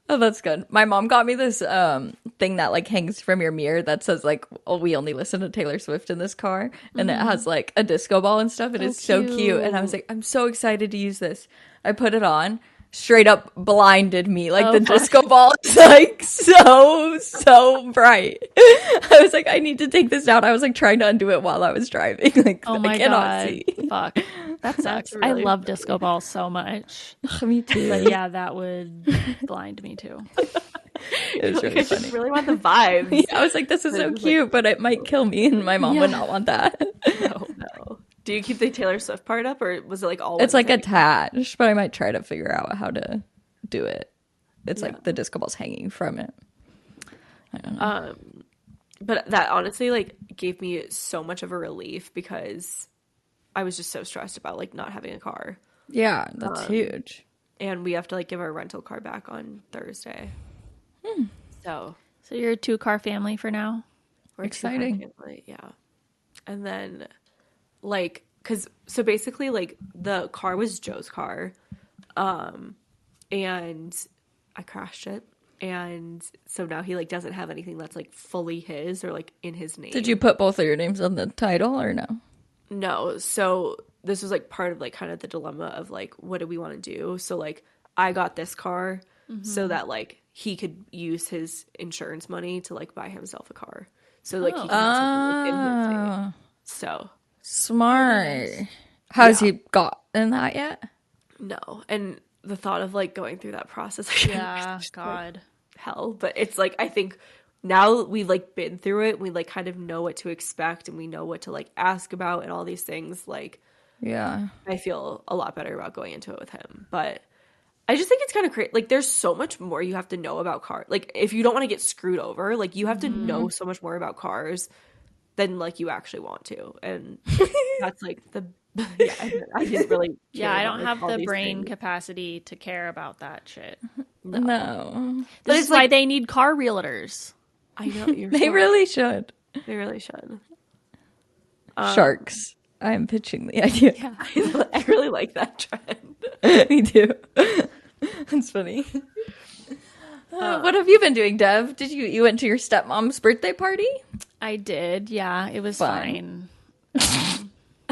Oh, that's good. My mom got me this thing that like hangs from your mirror that says like, "Oh, we only listen to Taylor Swift in this car," and it has like a disco ball and stuff. It is so cute, and I was like, "I'm so excited to use this." I put it on. Straight up blinded me. Like the disco ball is like so bright. I was like, I need to take this down. I was like trying to undo it while I was driving. Like, oh my I cannot god, see. fuck, that sucks. I really love disco balls so much, Me too. but yeah, that would blind me too. It was really I funny. just really want the vibes. I was like, this is so cute, but it might kill me, and my mom would not want that. No. Do you keep the Taylor Swift part up, or was it like all? It's one like thing? attached, but I might try to figure out how to do it. It's like the disco ball's hanging from it. I don't know. But that honestly like gave me so much of a relief because I was just so stressed about like not having a car. Yeah, that's huge. And we have to like give our rental car back on Thursday. So you're a 2-car family for now. we're Exciting. two-car family, yeah. And then like so basically like the car was Joe's car, and I crashed it, and so now he like doesn't have anything that's like fully his or like in his name. Did you put both of your names on the title or no? No. So this was like part of like kind of the dilemma of like what do we want to do? So like I got this car so that like he could use his insurance money to like buy himself a car. So like he can have something like, in his name. So Smart. Has he gotten that yet? no. And the thought of like going through that process, Yeah, just, God. like, hell. But it's like I think now we've like been through it, we like kind of know what to expect and we know what to like ask about and all these things. Like Yeah. I feel a lot better about going into it with him. But I just think it's kind of crazy. Like there's so much more you have to know about cars. Like if you don't want to get screwed over, like you have to know so much more about cars than like you actually want to. And that's like the yeah, I didn't really care Yeah, I about, don't like, have all the these brain things. capacity to care about that shit. No. This it's is why like- they need car realtors. I know you're They really should. they really should. Sharks. I am pitching the idea. Yeah. I really like that trend. Me too. That's funny. What have you been doing, Dev? You went to your stepmom's birthday party? I did. Yeah, it was Fun. fine.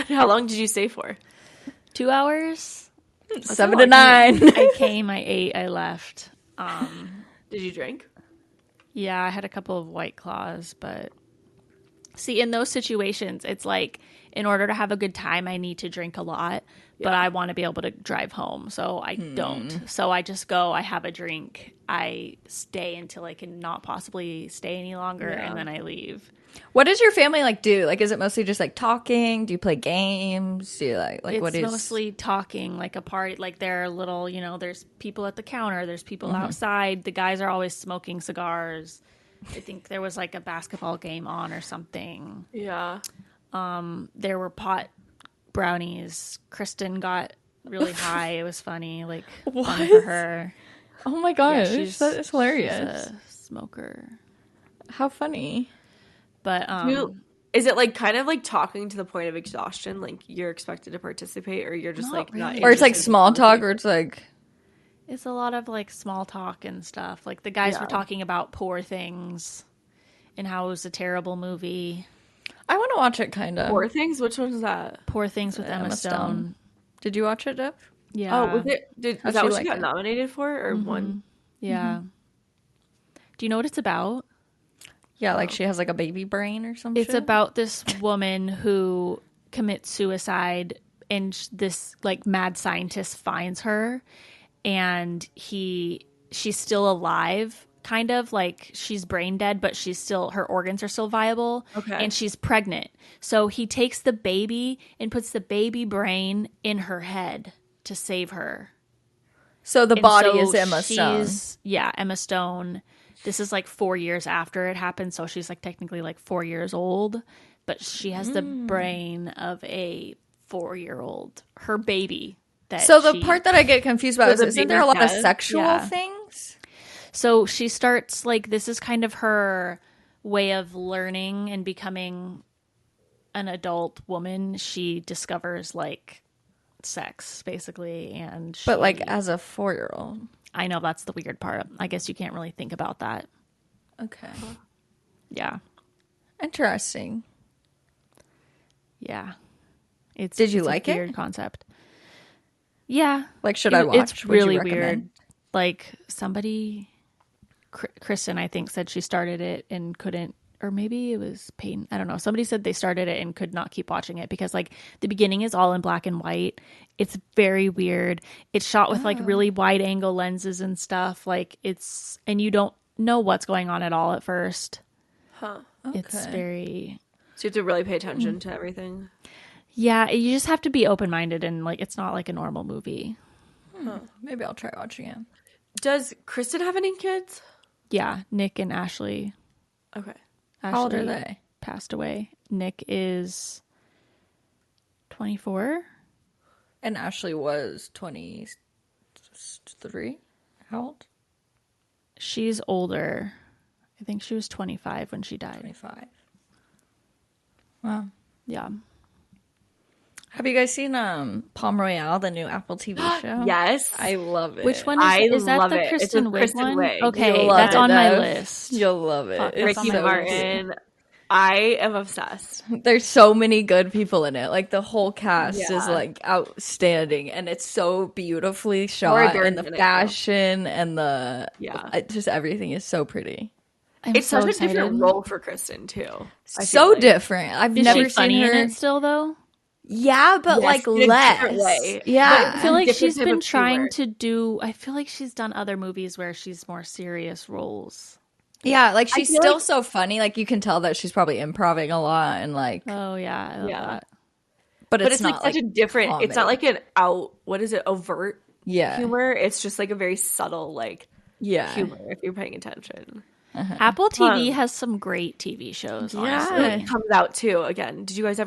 How long did you stay for? 2 hours. 7 to 9. I came, I ate, I left. Did you drink? Yeah, I had a couple of White Claws, but See, in those situations, it's like, in order to have a good time, I need to drink a lot, but I want to be able to drive home, so I don't. So I just go, I have a drink, I stay until I can not possibly stay any longer, and then I leave. What does your family like do? Like, is it mostly just like talking? Do you play games? Do you like it's what is? It's mostly talking, like a party. Like, there are little, there's people at the counter, there's people outside. The guys are always smoking cigars. I think there was like a basketball game on or something. Yeah. There were pot brownies. Kristen got really high. It was funny. Like, fun for her. Oh my gosh, that is hilarious. She's a smoker. How funny. But is it like kind of like talking to the point of exhaustion? Like, you're expected to participate, or you're just like not? Or it's like small talk, or it's like. It's a lot of like small talk and stuff. Like, the guys were talking about Poor Things and how it was a terrible movie. I want to watch it, kind of. Poor Things? Which one was that? Poor Things with Emma Stone. Did you watch it, Dev? Yeah. Oh, was it? Is that what she got nominated for, or won? Yeah. Do you know what it's about? Yeah, like she has like a baby brain or something. It's about this woman who commits suicide, and this like mad scientist finds her. And she's still alive, kind of like she's brain dead, but her organs are still viable. Okay. And she's pregnant. So he takes the baby and puts the baby brain in her head to save her. So the body is Emma Stone. Yeah, Emma Stone. This is like 4 years after it happened. So she's like technically like 4 years old, but she has the brain of a 4-year-old, her baby. So the part that I get confused about is, isn't there a lot of sexual things? So she starts, like, this is kind of her way of learning and becoming an adult woman. She discovers, like, sex, basically. But, like, as a 4-year-old. I know, that's the weird part. I guess you can't really think about that. Okay. Yeah. Interesting. Yeah. Did you like it? Weird concept. Yeah. Like, should I watch? It's really weird. Like, somebody, Kristen, I think, said she started it and couldn't, or maybe it was Peyton. I don't know. Somebody said they started it and could not keep watching it because, like, the beginning is all in black and white. It's very weird. It's shot with, like, really wide angle lenses and stuff. Like, and you don't know what's going on at all at first. Huh. Okay. It's very. So you have to really pay attention to everything. Yeah, you just have to be open-minded, and like it's not like a normal movie. Maybe I'll try watching it. Does Kristen have any kids? Yeah, Nick and Ashley. Okay. How old are they? Passed away. Nick is 24. And Ashley was 23. How old? She's older. I think she was 25 when she died. 25. Wow. Yeah. Have you guys seen Palm Royale, the new Apple TV show? Yes. I love it. Which one is that? The Kristen Wiig one? Wiig. Okay, that's on my list. You'll love it. Ricky Martin. I am obsessed. There's so many good people in it. Like, the whole cast is like outstanding, and it's so beautifully shot, and the fashion and just everything is so pretty. It's such a different role for Kristen too. So different. I've never seen her in it still though. Yeah, but like less. Yeah, but I feel like she's been trying to do. I feel like she's done other movies where she's more serious roles. Yeah, like she's still so funny. Like you can tell that she's probably improvising a lot and like. Oh yeah, I love that. But it's not like such a different. Comedy. It's not like an overt humor. It's just like a very subtle humor if you're paying attention. Apple TV has some great TV shows. Honestly. It comes out too. Again, did you guys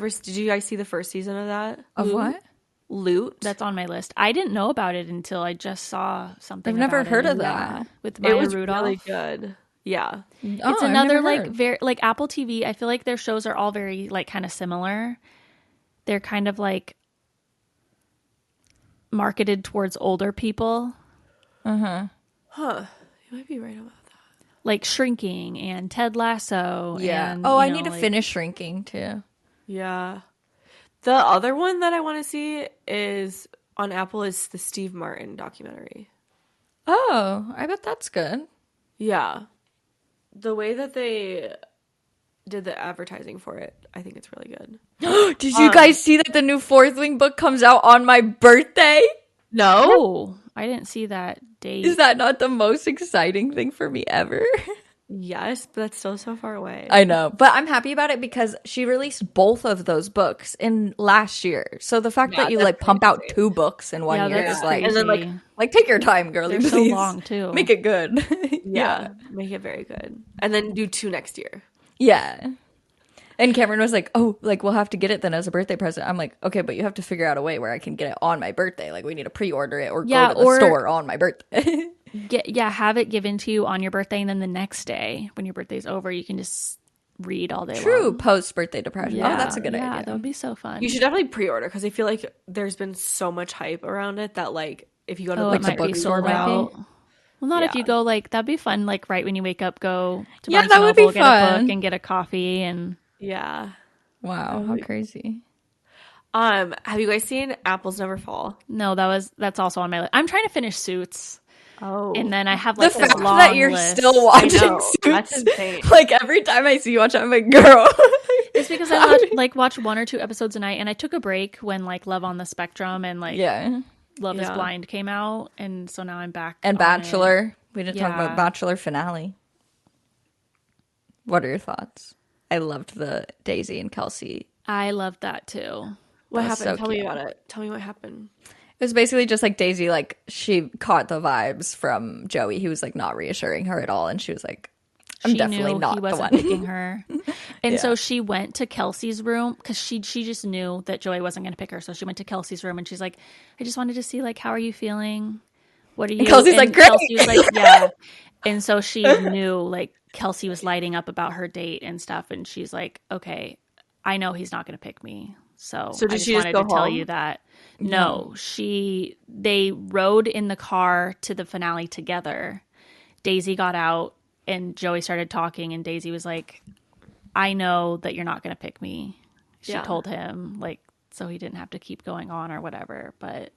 see the first season of that? Of what? Loot. That's on my list. I didn't know about it until I just saw something. I've never heard of that. With Maya Rudolph. It was really good. Yeah, it's another very like Apple TV. I feel like their shows are all very like kind of similar. They're kind of like marketed towards older people. Huh. You might be right about that. Like Shrinking and Ted Lasso. Yeah. And, I need to finish Shrinking too. Yeah. The other one that I want to see is on Apple is the Steve Martin documentary. Oh, I bet that's good. Yeah. The way that they did the advertising for it. I think it's really good. Did you guys see that the new Fourth Wing book comes out on my birthday? No. Oh, I didn't see that date. Is that not the most exciting thing for me ever? Yes, but that's still so far away. I know, but I'm happy about it because she released both of those books in last year. So the fact that you like pump out 2 books in 1 year is like, and then like take your time, girly. They're please. So long too. Make it good. Yeah, make it very good, and then do 2 next year. Yeah. And Cameron was like, "Oh, like we'll have to get it then as a birthday present." I'm like, "Okay, but you have to figure out a way where I can get it on my birthday. Like we need to pre-order it or go to the store on my birthday." Have it given to you on your birthday, and then the next day when your birthday's over, you can just read all day long. True, post-birthday depression. Yeah, oh, that's a good idea. That would be so fun. You should definitely pre-order because I feel like there's been so much hype around it that like if you go to like the bookstore, well, not if you go like that'd be fun. Like right when you wake up, go to Barnes and Noble, get a book and get a coffee and wow, how crazy. Have you guys seen Apples Never Fall? No, that's also on my list. I'm trying to finish Suits. Oh, and then I have like the this fact long that you're list. still watching Suits. That's insane. Like every time I see you watch it, I'm like, girl. It's because I watch 1 or 2 episodes a night, and I took a break when like Love on the Spectrum and like Love is Blind came out, and so now I'm back. And Bachelor. We didn't talk about Bachelor finale. What are your thoughts? I loved the Daisy and Kelsey. I loved that too. What happened? So Tell me about it. Tell me what happened. It was basically just like Daisy, like she caught the vibes from Joey. He was like not reassuring her at all, and she was like, "I'm definitely not the one." Picking her, and so she went to Kelsey's room because she just knew that Joey wasn't going to pick her. So she went to Kelsey's room, and she's like, "I just wanted to see like how are you feeling? What are you?" And Kelsey's like, "Great." Kelsey was like, "Yeah," and so she knew like Kelsey was lighting up about her date and stuff, and she's like, "Okay, I know he's not going to pick me." So did I just she wanted go to tell home? you that. No, they rode in the car to the finale together. Daisy got out and Joey started talking, and Daisy was like, I know that you're not going to pick me. She told him, like, so he didn't have to keep going on or whatever. But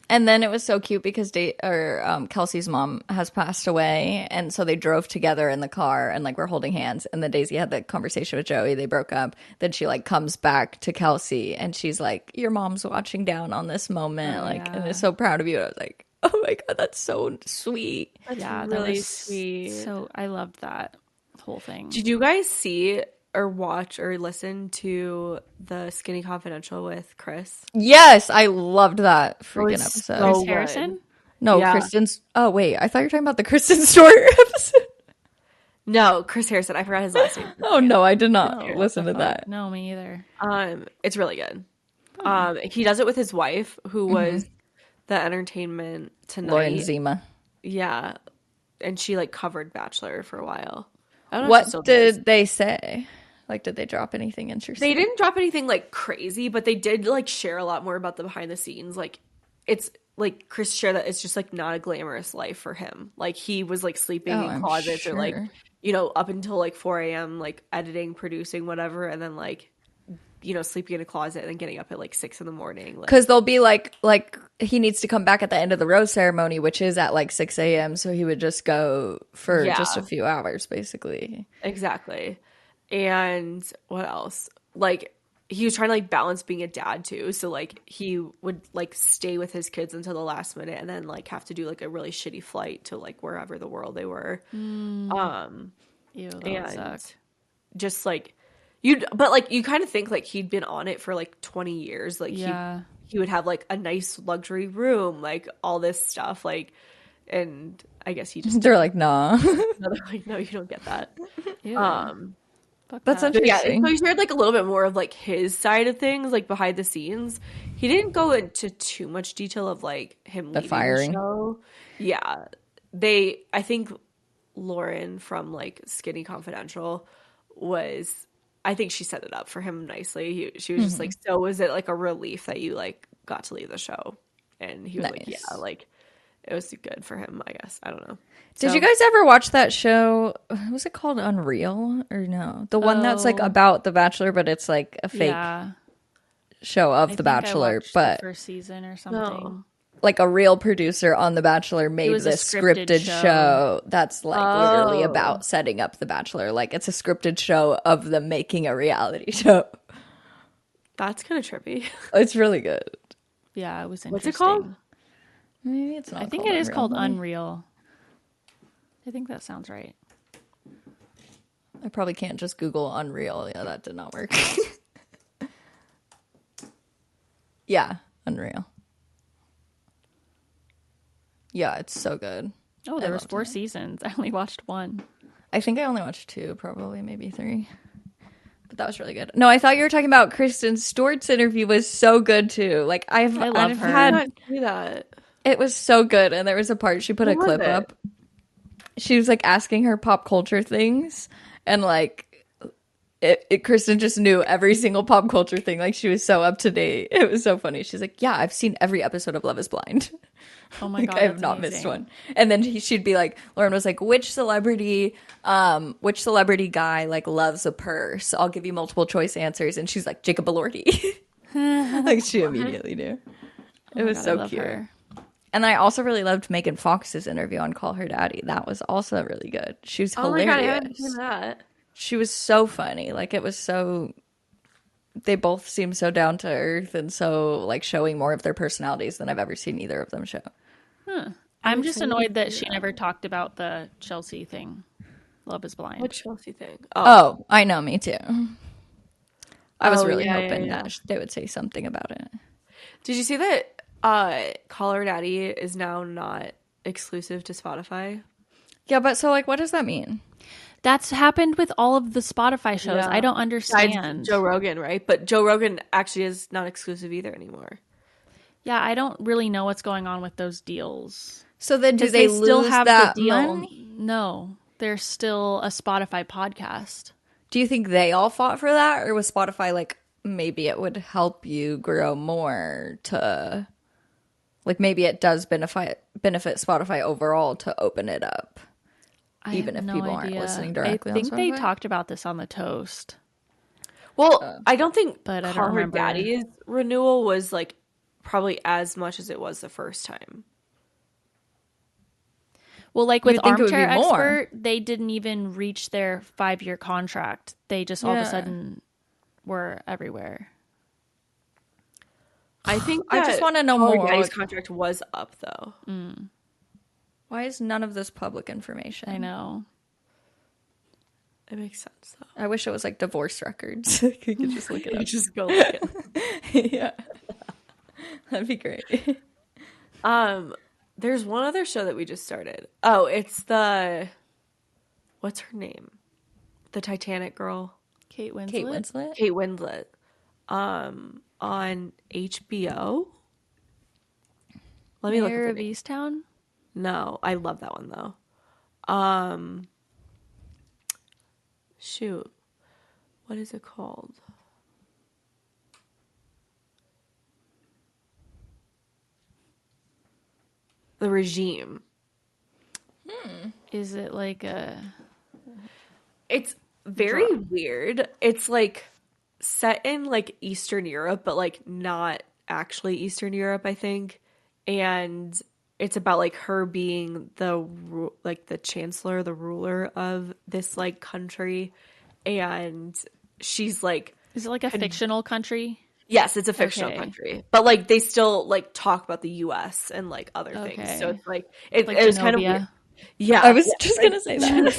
and then it was so cute because Kelsey's mom has passed away, and so they drove together in the car and like we're holding hands. And then Daisy had the conversation with Joey. They broke up. Then she like comes back to Kelsey, and she's like, "Your mom's watching down on this moment, and is so proud of you." And I was like, "Oh my god, that's so sweet." That's really sweet. So I loved that whole thing. Did you guys see or watch or listen to the Skinny Confidential with Chris? Yes, I loved that freaking episode. Chris Harrison? No, Kristen's. Oh wait, I thought you were talking about the Kristen Stewart episode. No, Chris Harrison. I forgot his last name. Oh no, I did not listen to that. No, me either. It's really good. He does it with his wife, who was the Entertainment Tonight. Lauren Zima. Yeah, and she like covered Bachelor for a while. I don't know what did they say? Like, did they drop anything interesting? They didn't drop anything like crazy, but they did like share a lot more about the behind the scenes. Like, it's like Chris shared that it's just like not a glamorous life for him. Like, he was like sleeping in closets or like, you know, up until like 4 a.m. like editing, producing, whatever, and then like, you know, sleeping in a closet and then getting up at like 6 a.m. Because they'll be like he needs to come back at the end of the rose ceremony, which is at like 6 a.m. So he would just go for just a few hours, basically. Exactly. And what else? Like, he was trying to like balance being a dad too. So like he would like stay with his kids until the last minute and then like have to do like a really shitty flight to like wherever the world they were. Ew, that sucked. Just like but like you kind of think like he'd been on it for like 20 years. Like he would have like a nice luxury room, like all this stuff, like, and I guess he just they're like, nah. They're like, no, you don't get that. That's interesting. So he shared like a little bit more of like his side of things, like behind the scenes. He didn't go into too much detail of like him leaving firing. the show. Yeah, I think Lauren from like Skinny Confidential I think she set it up for him nicely. She was just like, so was it like a relief that you like got to leave the show? And he was like, yeah, like it was good for him, I guess. I don't know. Did you guys ever watch that show? Was it called Unreal or no? The one that's like about The Bachelor, but it's like a fake show of The Bachelor. But the first season or something. like a real producer on The Bachelor made this scripted show that's like literally about setting up The Bachelor. Like it's a scripted show of them making a reality show. That's kind of trippy. It's really good. Yeah, it was interesting. What's it called? Maybe it's not. I think it is called Unreal. I think that sounds right. I probably can't just Google Unreal. Yeah, that did not work. Yeah, Unreal. Yeah, it's so good. Oh, there was 4 seasons. I only watched 1. I think I only watched 2, probably, maybe 3. But that was really good. No, I thought you were talking about Kristen Stewart's interview was so good too. Like I love her. I did not see that. It was so good, and there was a part she put a clip up. She was like asking her pop culture things, and like Kristen just knew every single pop culture thing. Like she was so up to date. It was so funny. She's like, "Yeah, I've seen every episode of Love Is Blind." Oh my god, I have not missed one. And then she'd be like, Lauren was like, which celebrity guy like loves a purse? I'll give you multiple choice answers. And she's like, Jacob Elordi. Like she immediately knew. It was so cute. Her. And I also really loved Megan Fox's interview on Call Her Daddy. That was also really good. She was hilarious. Oh my god, I haven't seen that. She was so funny. Like it was so. They both seem so down to earth and so like showing more of their personalities than I've ever seen either of them show. I'm just annoyed that she never talked about the Chelsea thing. Love Is Blind. What Chelsea thing? Oh, I know, me too. I was really hoping that they would say something about it. Did you see that Call Her Daddy is now not exclusive to Spotify? Yeah, but so like what does that mean? That's happened with all of the Spotify shows. Yeah. I don't understand. Joe Rogan, right? But Joe Rogan actually is not exclusive either anymore. Yeah, I don't really know what's going on with those deals. So then do they still have that the deal? Money? No, they're still a Spotify podcast. Do you think they all fought for that? Or was Spotify like, maybe it would help you grow more to... Like maybe it does benefit Spotify overall to open it up. Even if people aren't listening directly on Spotify? I think they talked about this on the Toast. Well, I don't think but I Call don't Her remember. Daddy's renewal was like probably as much as it was the first time. Well, like with Armchair Expert, they didn't even reach their 5-year contract. They just all of a sudden were everywhere. I think I just want to know more. Daddy's contract was up though. Why is none of this public information? I know. It makes sense though. I wish it was like divorce records. You could just look it up. Just go look it. Yeah. That'd be great. There's one other show that we just started. Oh, it's what's her name? The Titanic girl. Kate Winslet. Kate Winslet. On HBO. Let me look at Mayor of Easttown? No, I love that one though. Shoot. What is it called? The Regime. Is it like a... It's very weird. It's like set in like Eastern Europe, but like not actually Eastern Europe, I think. And it's about like her being the chancellor, the ruler of this like country, and she's like, is it like a fictional country? Yes, it's a fictional country, but like they still like talk about the U.S. and like other things. So it's like it was kind of weird. Yeah, I was just gonna say that.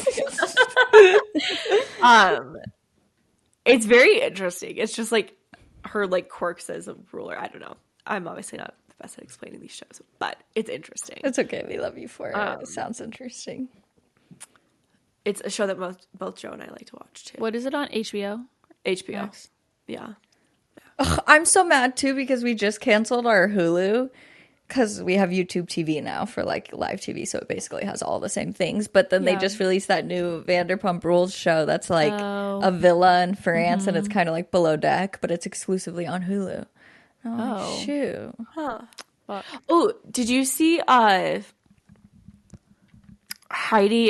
It's very interesting. It's just like her like quirks as a ruler. I don't know. I'm obviously not the best at explaining these shows, but it's interesting. It's okay. We love you for it. It sounds interesting. It's a show that both Joe and I like to watch too. What is it on? HBO? HBO. Max? Yeah. Ugh, I'm so mad too because we just canceled our Hulu because we have YouTube TV now for like live TV, so it basically has all the same things. But then they just released that new Vanderpump Rules show that's like a villa in France, and it's kind of like Below Deck, but it's exclusively on Hulu. Oh, shoot. Huh. Oh, did you see Heidi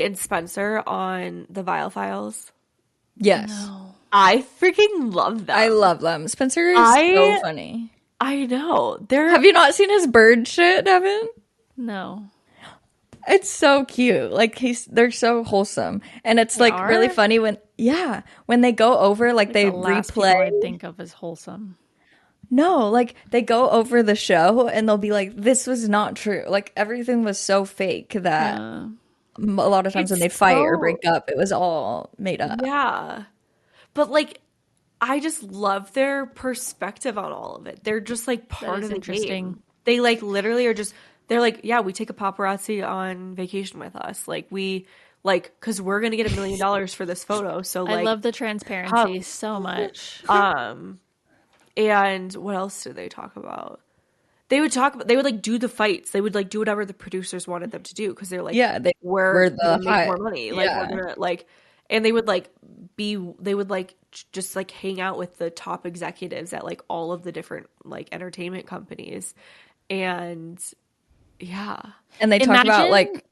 and Spencer on The Vile Files? Yes. No. I freaking love them. I love them. Spencer is so funny. I know. Have you not seen his bird shit, Devin? No. It's so cute. Like they're so wholesome, and it's like really funny when they go over like they replay. I think of as wholesome. No, like they go over the show and they'll be like, "This was not true. Like everything was so fake that a lot of times when they fight or break up, it was all made up." Yeah, but like I just love their perspective on all of it. They're just like part of the game. They like literally are just. They're like, yeah, we take a paparazzi on vacation with us. Like we, like, because we're gonna get $1 million for this photo. So like, I love the transparency so much. And what else did they talk about? They would like do the fights. They would like do whatever the producers wanted them to do because they're like, we're gonna make more money. Like we're gonna like, and they would just like hang out with the top executives at like all of the different like entertainment companies, and. Yeah. And they talk about like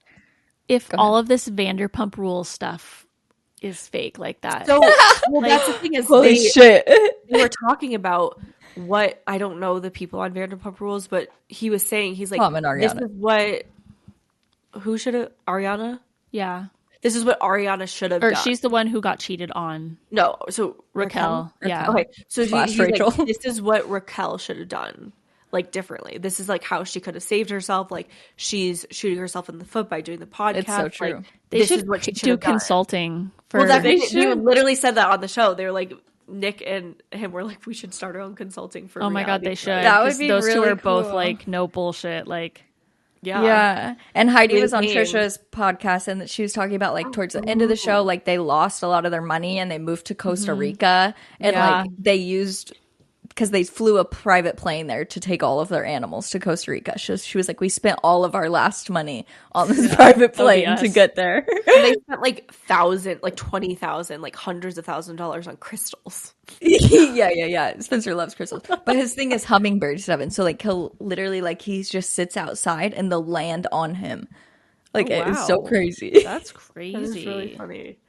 if all of this Vanderpump Rules stuff is fake like that. So that's the thing is shit. They were talking about what I don't know the people on Vanderpump Rules, but he was saying he's like this is what Ariana? Yeah. This is what Ariana should have done. She's the one who got cheated on. No, so Raquel. Yeah. Okay. So he's Rachel. Like, this is what Raquel should have done. Like differently. This is like how she could have saved herself. Like she's shooting herself in the foot by doing the podcast. It's so true. Like, they should do consulting for. Well, you literally said that on the show. They were like Nick and him were like, we should start our own consulting for. Oh my god, they should. That would be those really two are cool. both like no bullshit. Like yeah. And Heidi was on Trisha's podcast and she was talking about like towards the end of the show, like they lost a lot of their money and they moved to Costa Rica and like they used. Because they flew a private plane there to take all of their animals to Costa Rica. She was like, we spent all of our last money on this private plane to get there. And they spent like $20,000, like hundreds of $1,000s on crystals. Yeah. Spencer loves crystals. But his thing is hummingbirds, Devin. So like he'll literally like he just sits outside and they'll land on him. Like it is so crazy. That's crazy. That is really funny.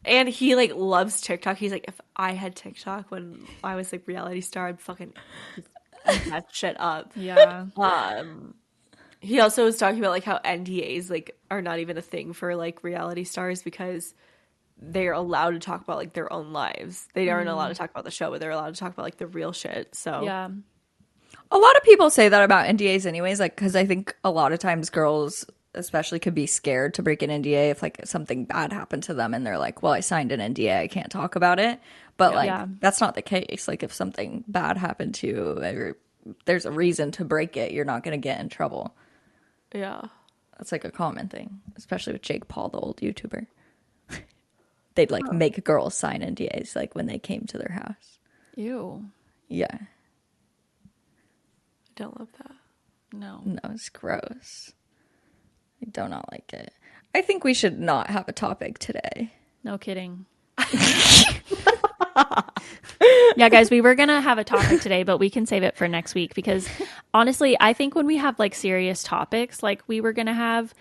And he like loves TikTok. He's like, if I had TikTok when I was like reality star, I'd fucking eat that shit up. Yeah. He also was talking about like how NDAs like are not even a thing for like reality stars because they're allowed to talk about like their own lives. They aren't allowed to talk about the show, but they're allowed to talk about like the real shit. So yeah. A lot of people say that about NDAs anyways, like because I think a lot of times girls especially could be scared to break an NDA if like something bad happened to them and they're like, well, I signed an NDA, I can't talk about it. But that's not the case. Like if something bad happened to you, or there's a reason to break it, you're not going to get in trouble. Yeah. That's like a common thing, especially with Jake Paul, the old YouTuber. They'd like make girls sign NDAs like when they came to their house. Ew. Yeah. I don't love that. No, it's gross. I do not like it. I think we should not have a topic today. No kidding. Yeah, guys, we were going to have a topic today, but we can save it for next week because honestly, I think when we have like serious topics like we were going to have,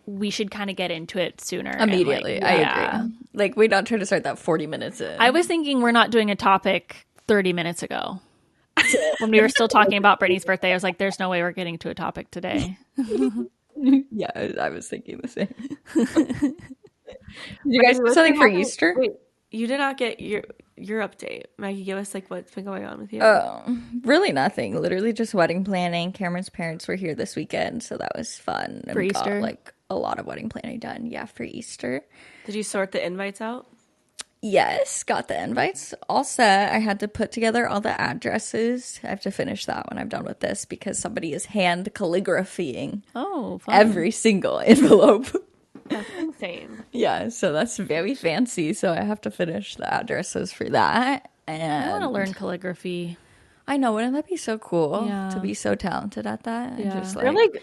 we should kind of get into it sooner. Immediately. And, like, I agree. Like we're not trying to start that 40 minutes in. I was thinking we're not doing a topic 30 minutes ago. When we were still talking about Brittany's birthday, I was like, there's no way we're getting to a topic today. Yeah, I was thinking the same. Did you guys do something for Easter? Wait, you did not get your update. Maggie, give us like what's been going on with you. Oh, really nothing. Literally just wedding planning. Cameron's parents were here this weekend, so that was fun. And for Easter? got, like a lot of wedding planning done. Yeah, for Easter. Did you sort the invites out? Yes, got the invites all set. I had to put together all the addresses. I have to finish that when I'm done with this because somebody is hand calligraphying every single envelope. That's insane. Yeah, so that's very fancy. So I have to finish the addresses for that. And I want to learn calligraphy. I know, wouldn't that be so cool to be so talented at that? Yeah. And just, They're like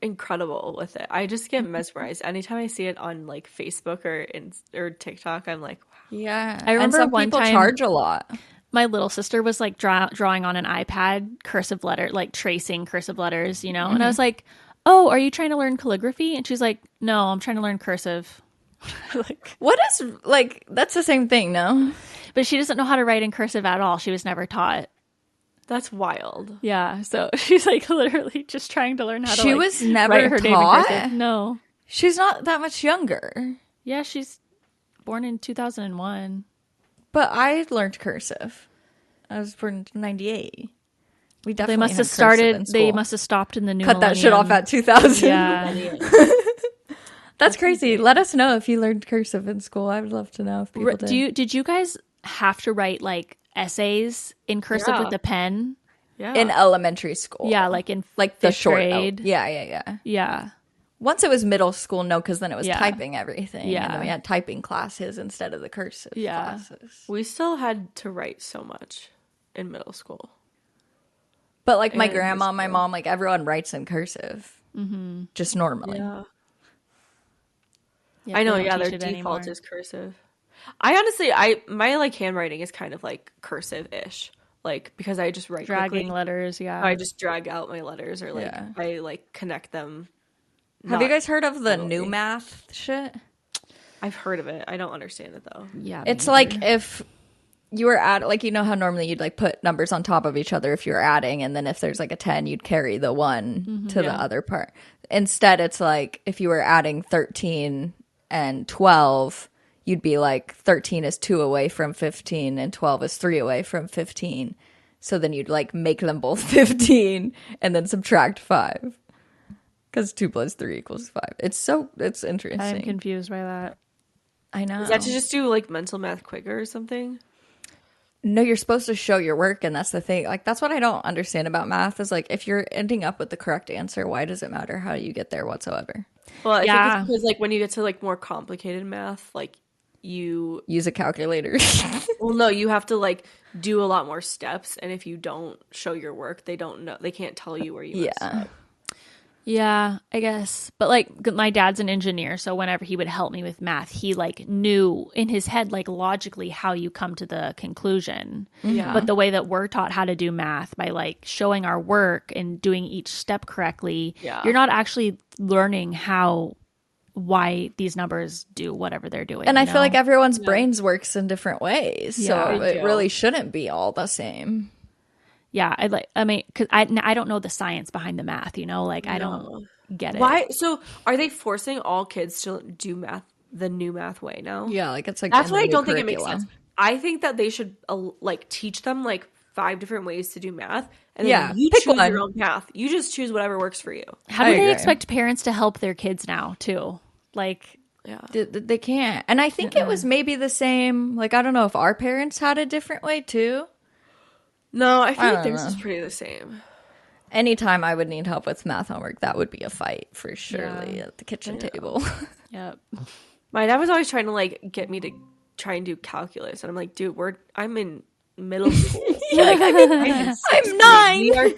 incredible with it. I just get mesmerized anytime I see it on like Facebook or TikTok. I'm like, wow. Yeah. I remember some one people time charge a lot. My little sister was like drawing on an iPad cursive letter, like tracing cursive letters, you know. Mm-hmm. And I was like, "Oh, are you trying to learn calligraphy?" And she's like, "No, I'm trying to learn cursive." Like, what is like? That's the same thing, no? But she doesn't know how to write in cursive at all. She was never taught. That's wild. Yeah, so she's like literally just trying to learn how to. She like, was never write her taught. name in cursive. No. She's not that much younger. Yeah, she's born in 2001. But I learned cursive. I was born in 98. We definitely They must have started. They must have stopped in the new. Cut that shit off at 2000. Yeah. That's crazy. Let us know if you learned cursive in school. I would love to know if people did. Did you guys have to write like essays in cursive with a pen? Yeah. In elementary school. Yeah, like in like the short grade. Yeah. Once it was middle school, no, because then it was typing everything. Yeah. And then we had typing classes instead of the cursive classes. We still had to write so much in middle school. But like my grandma, my mom, like everyone writes in cursive. Just normally. Yeah. Yeah, I know, they don't their teach it default anymore. is cursive. I honestly, my like handwriting is kind of like cursive-ish. Like, because I just write dragging quickly. letters, I just drag out my letters or like Yeah. I like connect them. Have you guys heard of the new math shit? I've heard of it. I don't understand it though. Yeah. It's like if you were like, you know how normally you'd like put numbers on top of each other if you were adding, and then if there's like a 10, you'd carry the 1 to the other part. Instead, it's like if you were adding 13 and 12, you'd be like 13 is 2 away from 15 and 12 is 3 away from 15. So then you'd like make them both 15 and then subtract 5. Because 2 plus 3 equals 5. It's interesting. I'm confused by that. I know. Is that to just do like mental math quicker or something? No, you're supposed to show your work, and that's the thing. Like, that's what I don't understand about math is like, if you're ending up with the correct answer, why does it matter how you get there whatsoever? Well, I think it's because like when you get to like more complicated math, like you use a calculator. Well, no, you have to like do a lot more steps, and if you don't show your work, they don't know. They can't tell you where you messed up. Yeah, I guess. But like my dad's an engineer, so whenever he would help me with math, he like knew in his head like logically how you come to the conclusion. Yeah. But the way that we're taught how to do math by like showing our work and doing each step correctly, you're not actually learning why these numbers do whatever they're doing. And I feel like everyone's brains works in different ways, so it really shouldn't be all the same. Yeah, I mean, because I don't know the science behind the math, you know? Like, I don't get it. Why? So, are they forcing all kids to do math the new math way now? Yeah, like it's like that's why I don't think it makes sense. I think that they should like teach them like 5 different ways to do math, and then you choose your own path. You just choose whatever works for you. How do they expect parents to help their kids now, too? Like, they can't. And I think it was maybe the same. Like, I don't know if our parents had a different way too. No, I feel like theirs is pretty the same. Anytime I would need help with math homework, that would be a fight for surely at the kitchen table. Yep. My dad was always trying to like get me to try and do calculus, and I'm like, dude, I'm in middle school. Like, I'm 9. We are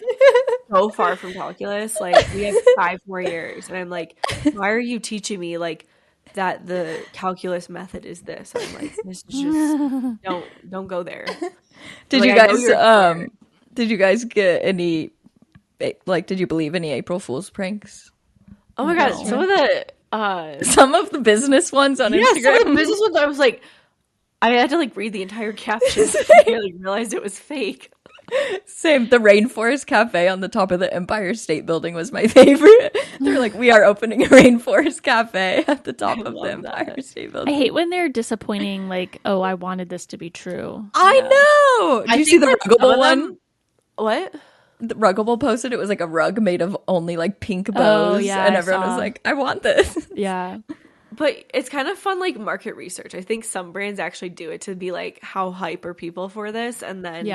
so far from calculus. Like, we have 5 more years, and I'm like, why are you teaching me like that? The calculus method is this. And I'm like, this is just don't go there. Did you guys get any, like, did you believe any April Fool's pranks? Oh my god, some of the business ones on Instagram. Some of the business ones I was like, I had to like read the entire caption I like, realized it was fake. Same. The Rainforest Cafe on the top of the Empire State Building was my favorite. They're like, we are opening a Rainforest Cafe at the top of the Empire State Building. I hate when they're disappointing, like, oh, I wanted this to be true. I know. Did you see the Ruggable one? What? The Ruggable posted it was like a rug made of only like pink bows. And everyone was like, I want this. Yeah. But it's kind of fun, like, market research. I think some brands actually do it to be like, how hype are people for this? And then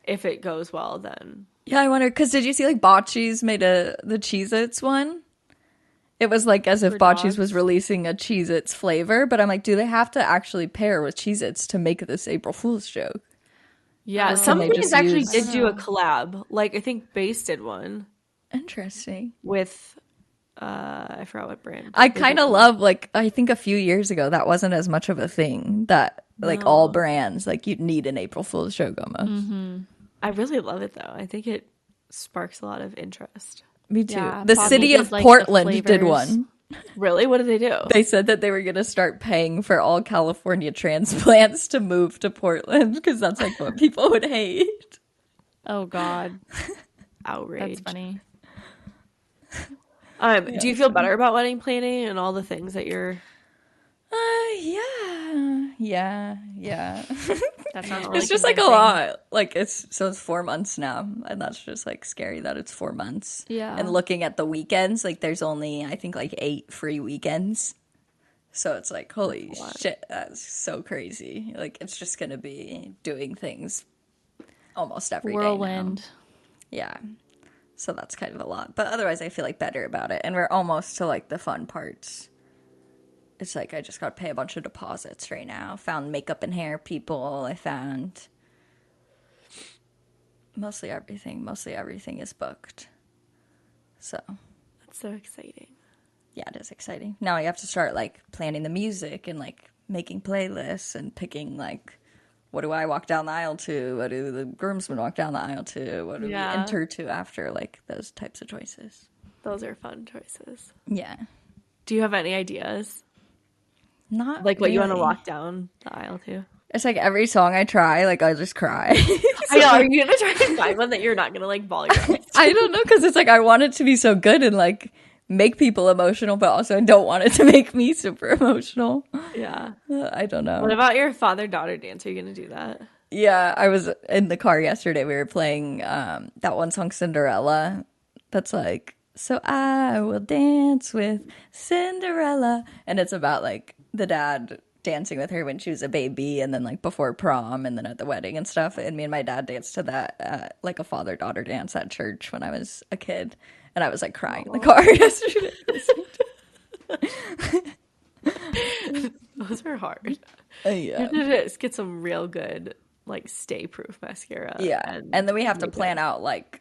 if it goes well, then I wonder, because did you see like Bocce's made the Cheez-Its one? It was like as if Bocce's was releasing a Cheez-Its flavor, but I'm like, do they have to actually pair with Cheez-Its to make this April Fool's joke? Yeah, some brands actually did do a collab. Like, I think Base did one. Interesting. With I forgot what brand. I kind of love, like, I think a few years ago that wasn't as much of a thing that like all brands, like, you'd need an April Fool's joke almost. I really love it though. I think it sparks a lot of interest. Me too. Yeah, the city of Portland did one. Really? What did they do? They said that they were going to start paying for all California transplants to move to Portland because that's like what people would hate. Oh God. Outrage. That's funny. Do you feel better about wedding planning and all the things that you're Yeah. That sounds It's really just like a convincing. lot. Like it's 4 months now, and that's just like scary that it's 4 months. Yeah. And looking at the weekends, like there's only I think like 8 free weekends. So it's like, holy shit, that's so crazy. Like it's just gonna be doing things almost every day Whirlwind. now. Yeah. So that's kind of a lot. But otherwise I feel like better about it. And we're almost to like the fun parts. It's like I just got to pay a bunch of deposits right now. Found makeup and hair people. I found mostly everything. Mostly everything is booked. So that's so exciting. Yeah, it is exciting. Now I have to start like planning the music and like making playlists and picking like what do I walk down the aisle to? What do the groomsmen walk down the aisle to? What do we enter to after? Like those types of choices. Those are fun choices. Yeah. Do you have any ideas? Not like what really. You want to walk down the aisle to? It's like every song I try, like I just cry. I know. Are you gonna try and find one that you're not gonna like bawl your eyes? I don't know, because it's like I want it to be so good and like make people emotional, but also I don't want it to make me super emotional. Yeah. I don't know. What about your father-daughter dance? Are you gonna do that? Yeah, I was in the car yesterday. We were playing that one song, Cinderella. That's like, so I will dance with Cinderella. And it's about like the dad dancing with her when she was a baby and then like before prom and then at the wedding and stuff. And me and my dad danced to that like a father-daughter dance at church when I was a kid. And I was like crying in the car yesterday. Those are hard. Yeah. You have to just get some real good like stay-proof mascara. Yeah. And then we have to plan out like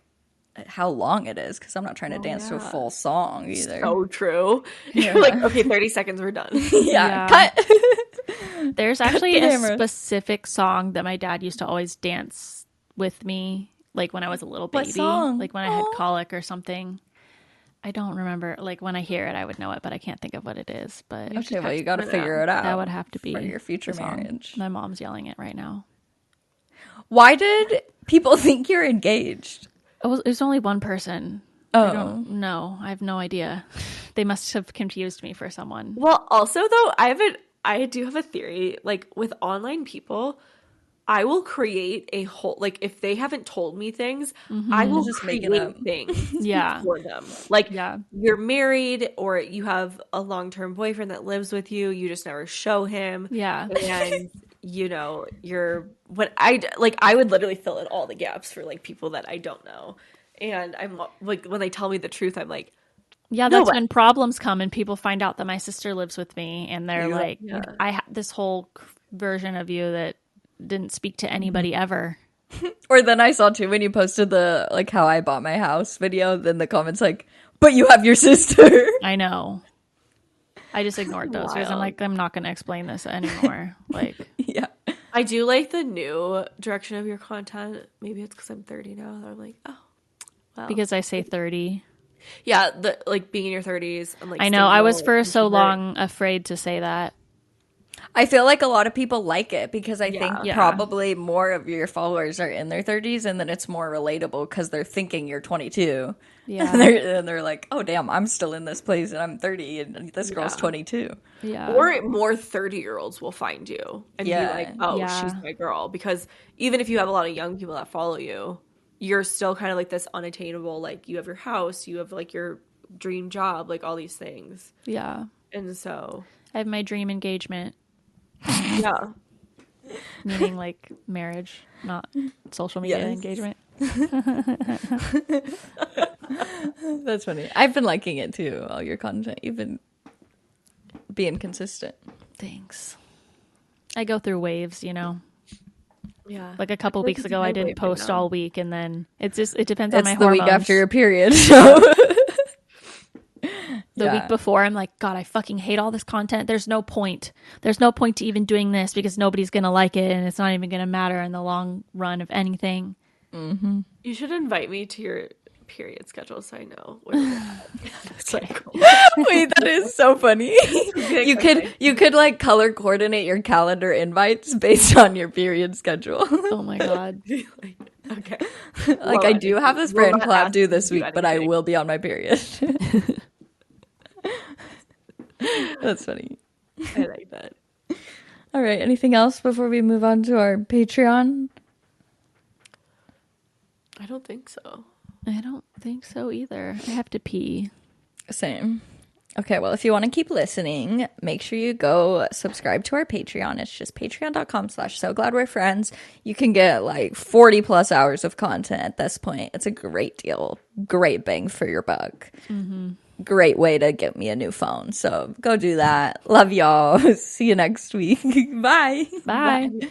how long it is, because I'm not trying to dance to a full song either. So true. Yeah. You're like, okay, 30 seconds, we're done. Yeah. Cut. There's actually a specific song that my dad used to always dance with me, like when I was a little baby. What song? Like when I had colic or something. I don't remember. Like when I hear it, I would know it, but I can't think of what it is. But okay, well, you got to figure it out. That would have to be for your future marriage. My mom's yelling it right now. Why did people think you're engaged? It was only one person. Oh. I don't know. I have no idea. They must have confused me for someone. Well, also though, I do have a theory. Like with online people, I will create a whole, like if they haven't told me things, I will just create things for them. Like you're married or you have a long-term boyfriend that lives with you. You just never show him. Yeah. And you know, I would literally fill in all the gaps for like people that I don't know. And I'm like, when they tell me the truth, I'm like, yeah, that's when problems come and people find out that my sister lives with me and they're like, I have this whole version of you that didn't speak to anybody ever. Or then I saw too when you posted the like how I bought my house video, then the comments like, but you have your sister. I know. I just ignored those because I'm like, I'm not going to explain this anymore. Like, yeah. I do like the new direction of your content. Maybe it's because I'm 30 now that I'm like, oh, well. Because I say 30. Yeah, like being in your 30s. And like I know. I was for so long afraid to say that. I feel like a lot of people like it because I think probably more of your followers are in their 30s and then it's more relatable because they're thinking you're 22. Yeah. And they're like, oh, damn, I'm still in this place and I'm 30 and this girl's 22. Yeah. Or more 30-year-olds will find you and be like, oh, she's my girl. Because even if you have a lot of young people that follow you, you're still kind of like this unattainable, like you have your house, you have like your dream job, like all these things. Yeah. And so I have my dream engagement. Yeah. Meaning like marriage, not social media engagement. That's funny. I've been liking it too, all your content. You've been being consistent. Thanks. I go through waves, you know. Yeah. Like a couple weeks ago I didn't post all week and then it depends on my hormones. It's the week after your period, so The week before, I'm like, God, I fucking hate all this content. There's no point. There's no point to even doing this because nobody's going to like it and it's not even going to matter in the long run of anything. Mm-hmm. You should invite me to your period schedule so I know where you're at. Wait, that is so funny. You could like color coordinate your calendar invites based on your period schedule. Oh my God. Okay. Like, I do have this brand collab due this week, but I will be on my period. That's funny. I like that. All right. Anything else before we move on to our Patreon? I don't think so. I don't think so either. I have to pee. Same. Okay, well, if you want to keep listening, make sure you go subscribe to our Patreon. It's just patreon.com/sogladwerefriends. You can get like 40 plus hours of content at this point. It's a great deal. Great bang for your buck. Mm-hmm. Great way to get me a new phone. So go do that. Love y'all. See you next week. Bye. Bye. Bye.